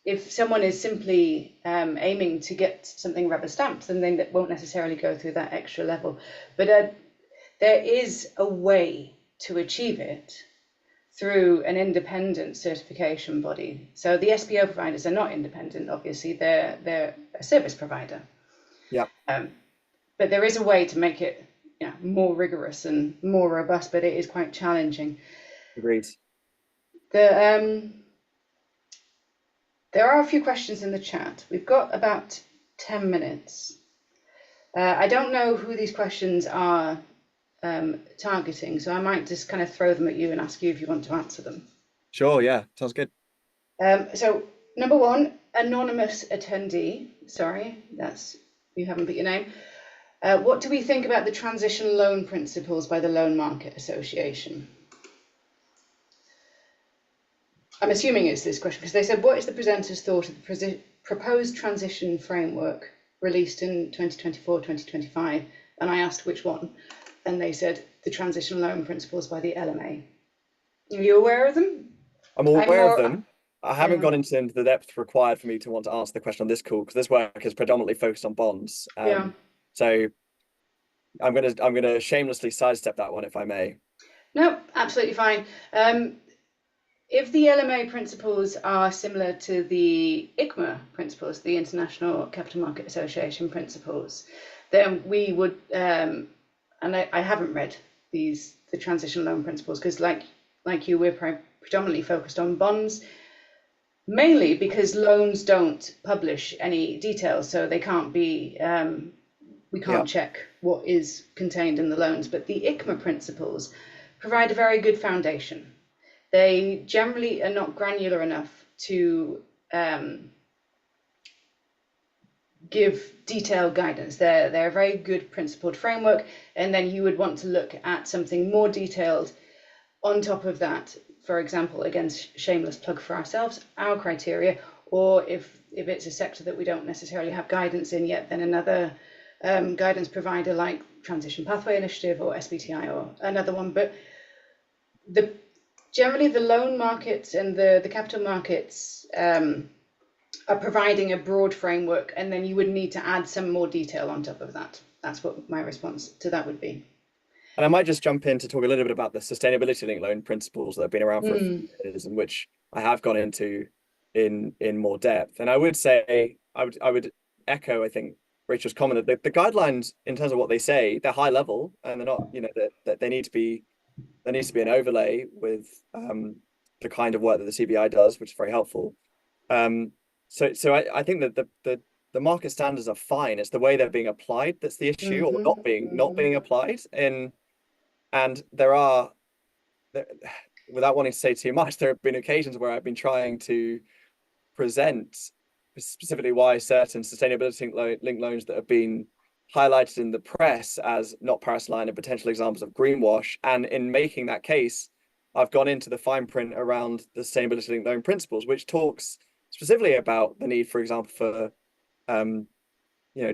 if someone is simply aiming to get something rubber stamped, then they won't necessarily go through that extra level. But there is a way to achieve it through an independent certification body. So the SPO providers are not independent, obviously, they're a service provider. Yeah. But there is a way to make it more rigorous and more robust, but it is quite challenging. Agreed. There are a few questions in the chat. We've got about 10 minutes. I don't know who these questions are targeting, so I might just kind of throw them at you and ask you if you want to answer them. Sure, yeah, sounds good. So number one, anonymous attendee, sorry, you haven't put your name. What do we think about the transition loan principles by the Loan Market Association? I'm assuming it's this question, because they said, what is the presenter's thought of the proposed transition framework released in 2024-2025? And I asked which one, and they said the transition loan principles by the LMA. Are you aware of them? I'm aware of them. I haven't gone into the depth required for me to want to answer the question on this call, because this work is predominantly focused on bonds. So I'm gonna shamelessly sidestep that one, if I may. No, absolutely fine. If the LMA principles are similar to the ICMA principles, the International Capital Market Association principles, then we would, and I haven't read the transition loan principles, because like you, we're predominantly focused on bonds, mainly because loans don't publish any details, so they can't be, we can't check what is contained in the loans. But the ICMA principles provide a very good foundation. They generally are not granular enough to give detailed guidance. They're a very good principled framework, and then you would want to look at something more detailed on top of that. For example, again, shameless plug for ourselves, our criteria, or if it's a sector that we don't necessarily have guidance in yet, then another guidance provider like Transition Pathway Initiative or SBTI or another one. But generally the loan markets and the capital markets are providing a broad framework, and then you would need to add some more detail on top of that. That's what my response to that would be. And I might just jump in to talk a little bit about the sustainability linked loan principles that have been around for a few years, and which I have gone into in more depth. And I would say I would echo, I think, Rachel's comment that the guidelines in terms of what they say, they're high level, and they're not, that they need to be, there needs to be an overlay with the kind of work that the CBI does, which is very helpful. So I think that the market standards are fine. It's the way they're being applied that's the issue, or not being applied. And there are, without wanting to say too much, there have been occasions where I've been trying to present specifically why certain sustainability linked loans that have been highlighted in the press as not Paris-aligned and potential examples of greenwash. And in making that case, I've gone into the fine print around the sustainability linked loan principles, which talks specifically about the need, for example, for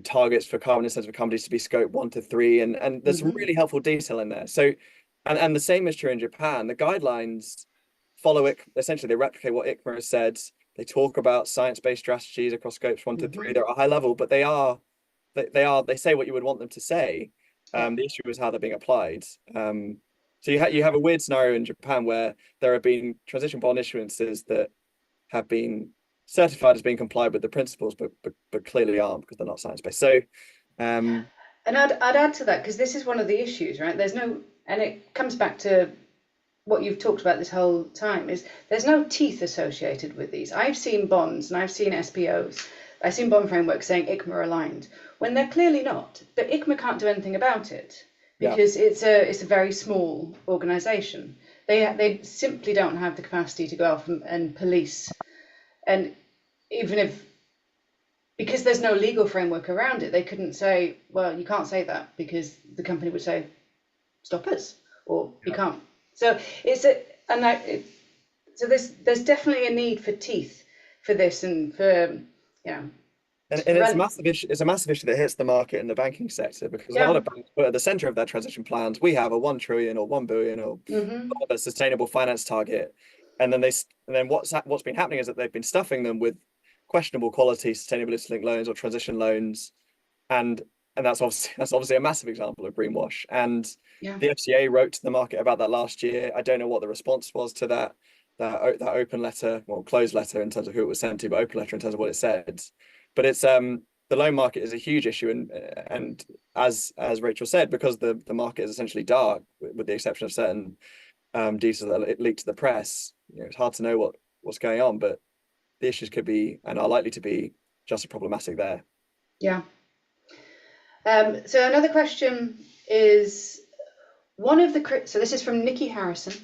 targets for carbon intensive companies to be scope 1 to 3, and there's some really helpful detail in there. So, and the same is true in Japan. The guidelines follow it. Essentially, they replicate what ICMA has said. They talk about science-based strategies across scopes 1 to 3. They're at a high level, but they say what you would want them to say. The issue is how they're being applied. So you have a weird scenario in Japan where there have been transition bond issuances that have been certified as being complied with the principles, but clearly aren't, because they're not science-based. So, and I'd add to that, because this is one of the issues, right? And it comes back to what you've talked about this whole time, is there's no teeth associated with these. I've seen bonds and I've seen SPOs, I've seen bond frameworks saying ICMA aligned, when they're clearly not. But ICMA can't do anything about it, because it's a very small organisation. They simply don't have the capacity to go off and police. And because there's no legal framework around it, they couldn't say, well, you can't say that, because the company would say, stop us, or you can't. So so there's definitely a need for teeth for this, and for And it's a massive issue. It's a massive issue that hits the market in the banking sector, because a lot of banks put at the center of their transition plans, we have a 1 trillion or 1 billion or a sustainable finance target, and then what's been happening is that they've been stuffing them with questionable quality sustainability linked loans or transition loans, and that's obviously a massive example of greenwash. And the FCA wrote to the market about that last year. I don't know what the response was to that open letter, well, closed letter in terms of who it was sent to, but open letter in terms of what it said. But it's the loan market is a huge issue, and as Rachel said, because the market is essentially dark, with the exception of certain details that leaked to the press, it's hard to know what's going on. But the issues could be, and are likely to be, just as problematic there. Yeah. So another question is, so this is from Nikki Harrison.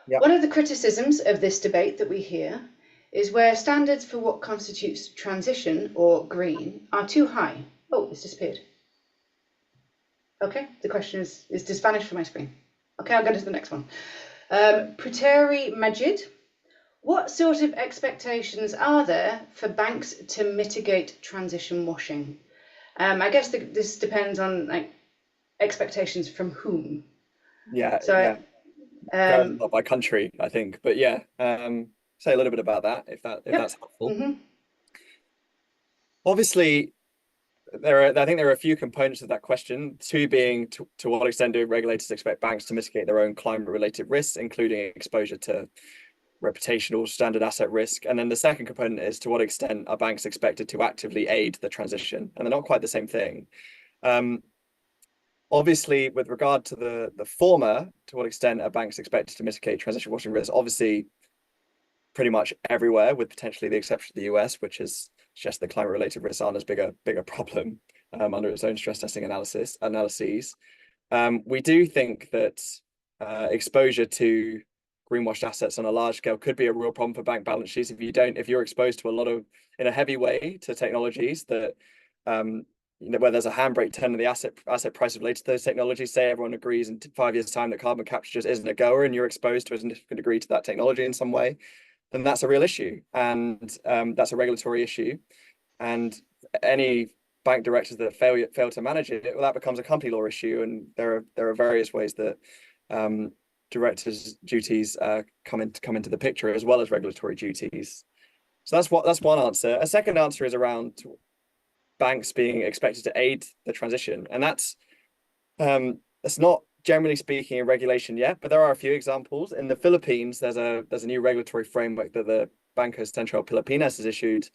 One of the criticisms of this debate that we hear is where standards for what constitutes transition or green are too high. Oh, it's disappeared. Okay, the question is just vanished from my screen. Okay, I'll go to the next one. Puteri Majid, what sort of expectations are there for banks to mitigate transition washing? I guess this depends on expectations from whom. Not by country, I think, but say a little bit about that if that's helpful. Obviously, I think there are a few components of that question. Two being to what extent do regulators expect banks to mitigate their own climate-related risks, including exposure to reputational standard asset risk, and then the second component is to what extent are banks expected to actively aid the transition, and they're not quite the same thing. Obviously, with regard to the former, to what extent are banks expected to mitigate transition washing risk? Obviously, pretty much everywhere, with potentially the exception of the US, which is just the climate-related risks aren't as bigger problem under its own stress testing analyses. We do think that exposure to greenwashed assets on a large scale could be a real problem for bank balance sheets if you're exposed to a lot of, in a heavy way, to technologies that where there's a handbrake turn in the asset prices related to those technologies. Say everyone agrees in 5 years' time that carbon capture just isn't a goer, and you're exposed to a significant degree to that technology in some way, then that's a real issue, and that's a regulatory issue. And any bank directors that fail to manage it, well, that becomes a company law issue. And there are various ways that directors' duties come into the picture, as well as regulatory duties. So that's one answer. A second answer is around banks being expected to aid the transition, and that's not generally speaking a regulation yet, but there are a few examples. In the Philippines, there's a new regulatory framework that the Banco Central Pilipinas has issued,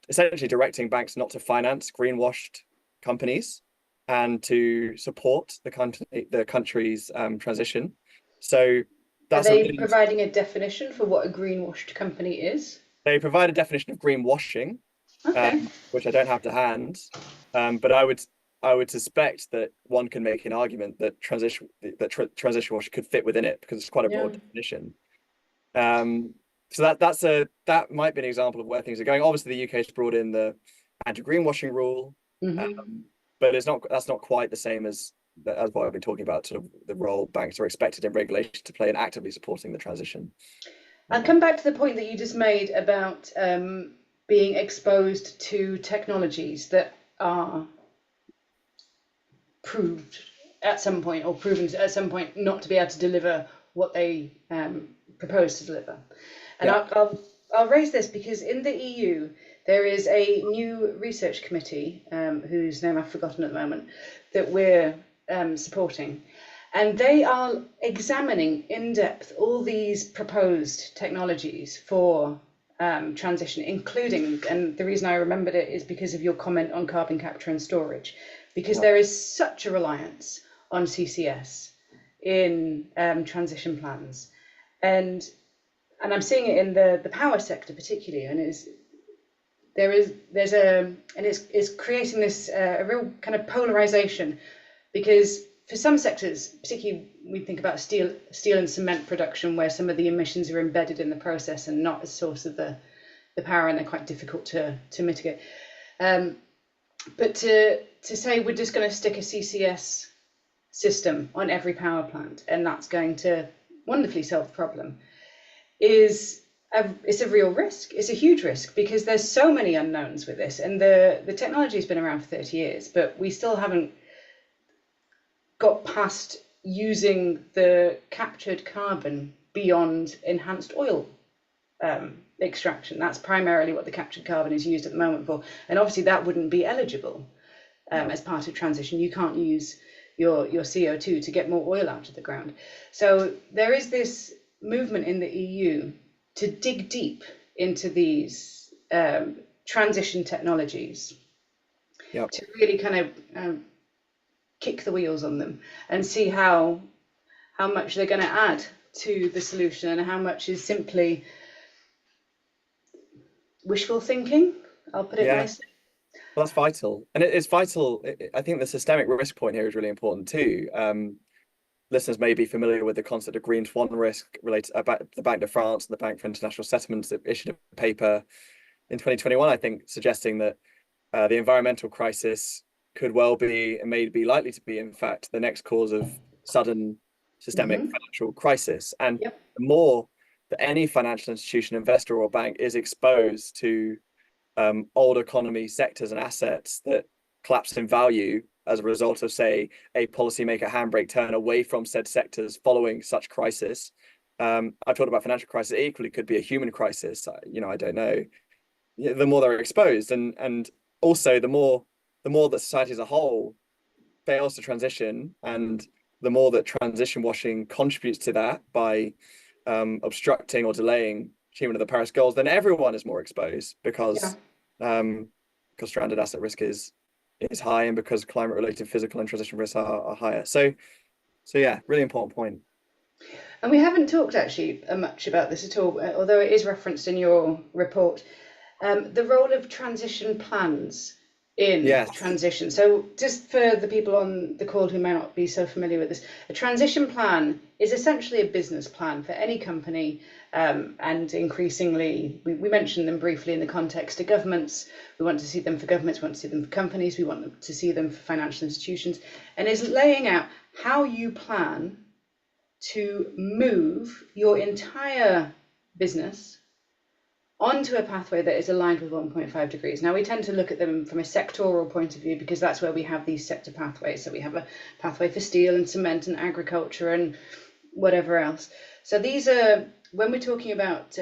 essentially directing banks not to finance greenwashed companies and to support the country's transition. So that's Are they providing a definition for what a greenwashed company is? They provide a definition of greenwashing, okay, which I don't have to hand, but I would suspect that one can make an argument that transition wash could fit within it, because it's quite a broad definition. So that might be an example of where things are going. Obviously, the UK has brought in the anti-greenwashing rule, but that's not quite the same as what I've been talking about, sort of the role banks are expected in regulation to play in actively supporting the transition. I'll come back to the point that you just made about being exposed to technologies that are proved at some point, or proven at some point not to be able to deliver what they propose to deliver. And I'll raise this because in the EU there is a new research committee whose name I've forgotten at the moment that we're supporting, and they are examining in depth all these proposed technologies for transition, including, and the reason I remembered it is because of your comment on carbon capture and storage, because there is such a reliance on CCS in transition plans, and I'm seeing it in the power sector particularly, and it's creating this a real kind of polarization, because for some sectors, particularly we think about steel and cement production, where some of the emissions are embedded in the process and not a source of the power, and they're quite difficult to mitigate. But to say we're just going to stick a CCS system on every power plant and that's going to wonderfully solve the problem it's a real risk. It's a huge risk, because there's so many unknowns with this, and the technology has been around for 30 years, but we still haven't got past using the captured carbon beyond enhanced oil extraction. That's primarily what the captured carbon is used at the moment for, and obviously that wouldn't be eligible as part of transition. You can't use your CO2 to get more oil out of the ground. So there is this movement in the EU to dig deep into these transition technologies, to really kind of kick the wheels on them and see how much they're going to add to the solution and how much is simply wishful thinking. I'll put it nicely. Well, that's vital, and it's vital. I think the systemic risk point here is really important too. Listeners may be familiar with the concept of green swan risk related about the Banque de France and the Bank for International Settlements that issued a paper in 2021, I think, suggesting that the environmental crisis could well be, and may be likely to be, in fact, the next cause of sudden systemic financial crisis. And the more that any financial institution, investor, or bank is exposed to old economy sectors and assets that collapse in value as a result of, say, a policymaker handbrake turn away from said sectors following such crisis. I've talked about financial crisis. It equally could be a human crisis. I don't know. The more they're exposed, and also the more that society as a whole fails to transition, and the more that transition washing contributes to that by obstructing or delaying achievement of the Paris goals, then everyone is more exposed, because stranded asset risk is high, and because climate-related physical and transition risks are higher. So yeah, really important point. And we haven't talked actually much about this at all, although it is referenced in your report. The role of transition plans in Yes. transition. So just for the people on the call who may not be so familiar with this, a transition plan is essentially a business plan for any company, and increasingly, we mentioned them briefly in the context of governments. We want to see them for governments, we want to see them for companies, we want to see them for financial institutions, and is laying out how you plan to move your entire business onto a pathway that is aligned with 1.5 degrees. Now, we tend to look at them from a sectoral point of view because that's where we have these sector pathways. So we have a pathway for steel and cement and agriculture and whatever else. So these are, when we're talking about,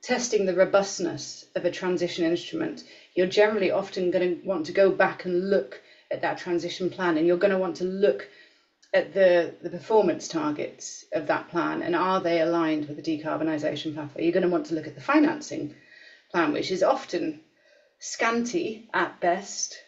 testing the robustness of a transition instrument, you're generally often going to want to go back and look at that transition plan, and you're going to want to look at the performance targets of that plan, and are they aligned with the decarbonisation pathway? You're going to want to look at the financing plan, which is often scanty at best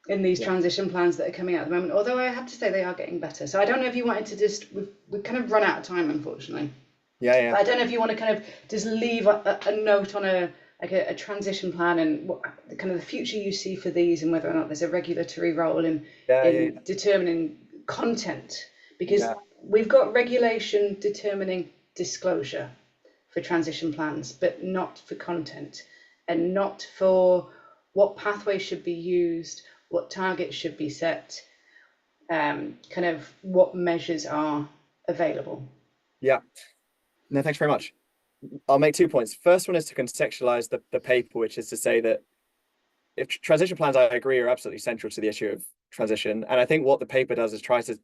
in these transition plans that are coming out at the moment, although I have to say they are getting better. So I don't know if you wanted to just, we've kind of run out of time, unfortunately. Yeah. But I don't know if you want to kind of just leave a note on a transition plan and what kind of the future you see for these, and whether or not there's a regulatory role in determining content, because we've got regulation determining disclosure for transition plans, but not for content, and not for what pathways should be used, what targets should be set, kind of what measures are available. Yeah. No, thanks very much. I'll make 2 points. First one is to contextualize the paper, which is to say that if transition plans, I agree, are absolutely central to the issue of transition. And I think what the paper does is try to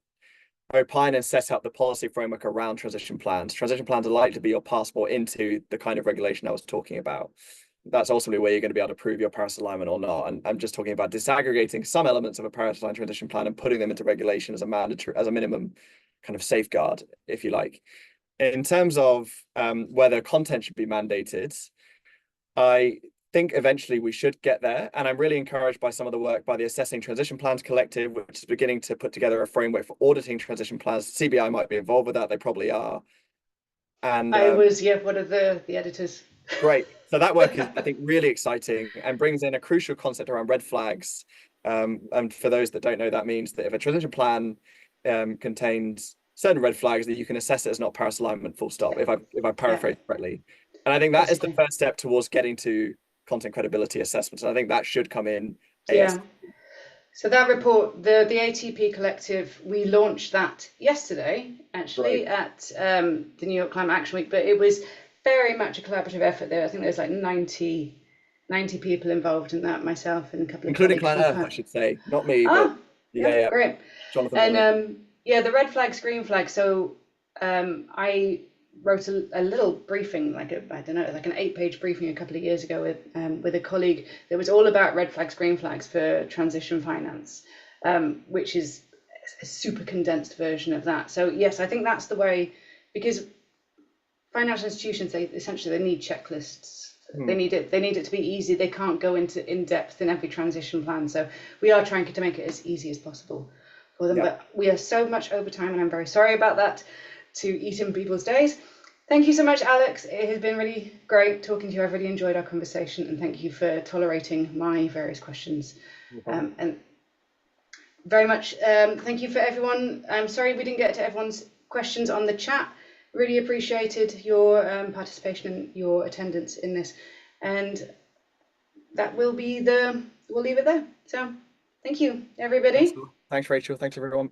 opine and set up the policy framework around transition plans. Transition plans are likely to be your passport into the kind of regulation I was talking about. That's ultimately where you're going to be able to prove your Paris alignment or not. And I'm just talking about disaggregating some elements of a Paris aligned transition plan and putting them into regulation as a mandatory, as a minimum kind of safeguard, if you like. In terms of whether content should be mandated, I think eventually we should get there. And I'm really encouraged by some of the work by the Assessing Transition Plans Collective, which is beginning to put together a framework for auditing transition plans. CBI might be involved with that. They probably are. And I was, one of the editors. Great. So that work is, I think, really exciting and brings in a crucial concept around red flags. And for those that don't know, that means that if a transition plan contains certain red flags, that you can assess it as not Paris alignment, full stop, if I paraphrase correctly. And I think that is the first step towards getting to content credibility assessments. And I think that should come in ASAP. So that report, the ATP Collective, we launched that yesterday, actually, at the New York Climate Action Week, but it was very much a collaborative effort there. I think there's like 90 people involved in that, myself and a couple of including ClientEarth, I should say, not me, but great. Jonathan. And the red flags, green flags. So I wrote a little briefing, like an 8-page briefing a couple of years ago with a colleague that was all about red flags, green flags for transition finance, which is a super condensed version of that. So yes, I think that's the way, because financial institutions, they need checklists. They need it to be easy. They can't go into in depth in every transition plan. So we are trying to make it as easy as possible for them. But we are so much over time, and I'm very sorry about that, to eat in people's days. Thank you so much, Alex. It has been really great talking to you. I've really enjoyed our conversation, and thank you for tolerating my various questions. And very much thank you for everyone. I'm sorry we didn't get to everyone's questions on the chat. Really appreciated your participation and your attendance in this. And that will be we'll leave it there. So thank you, everybody. Thanks, Rachel. Thanks, everyone.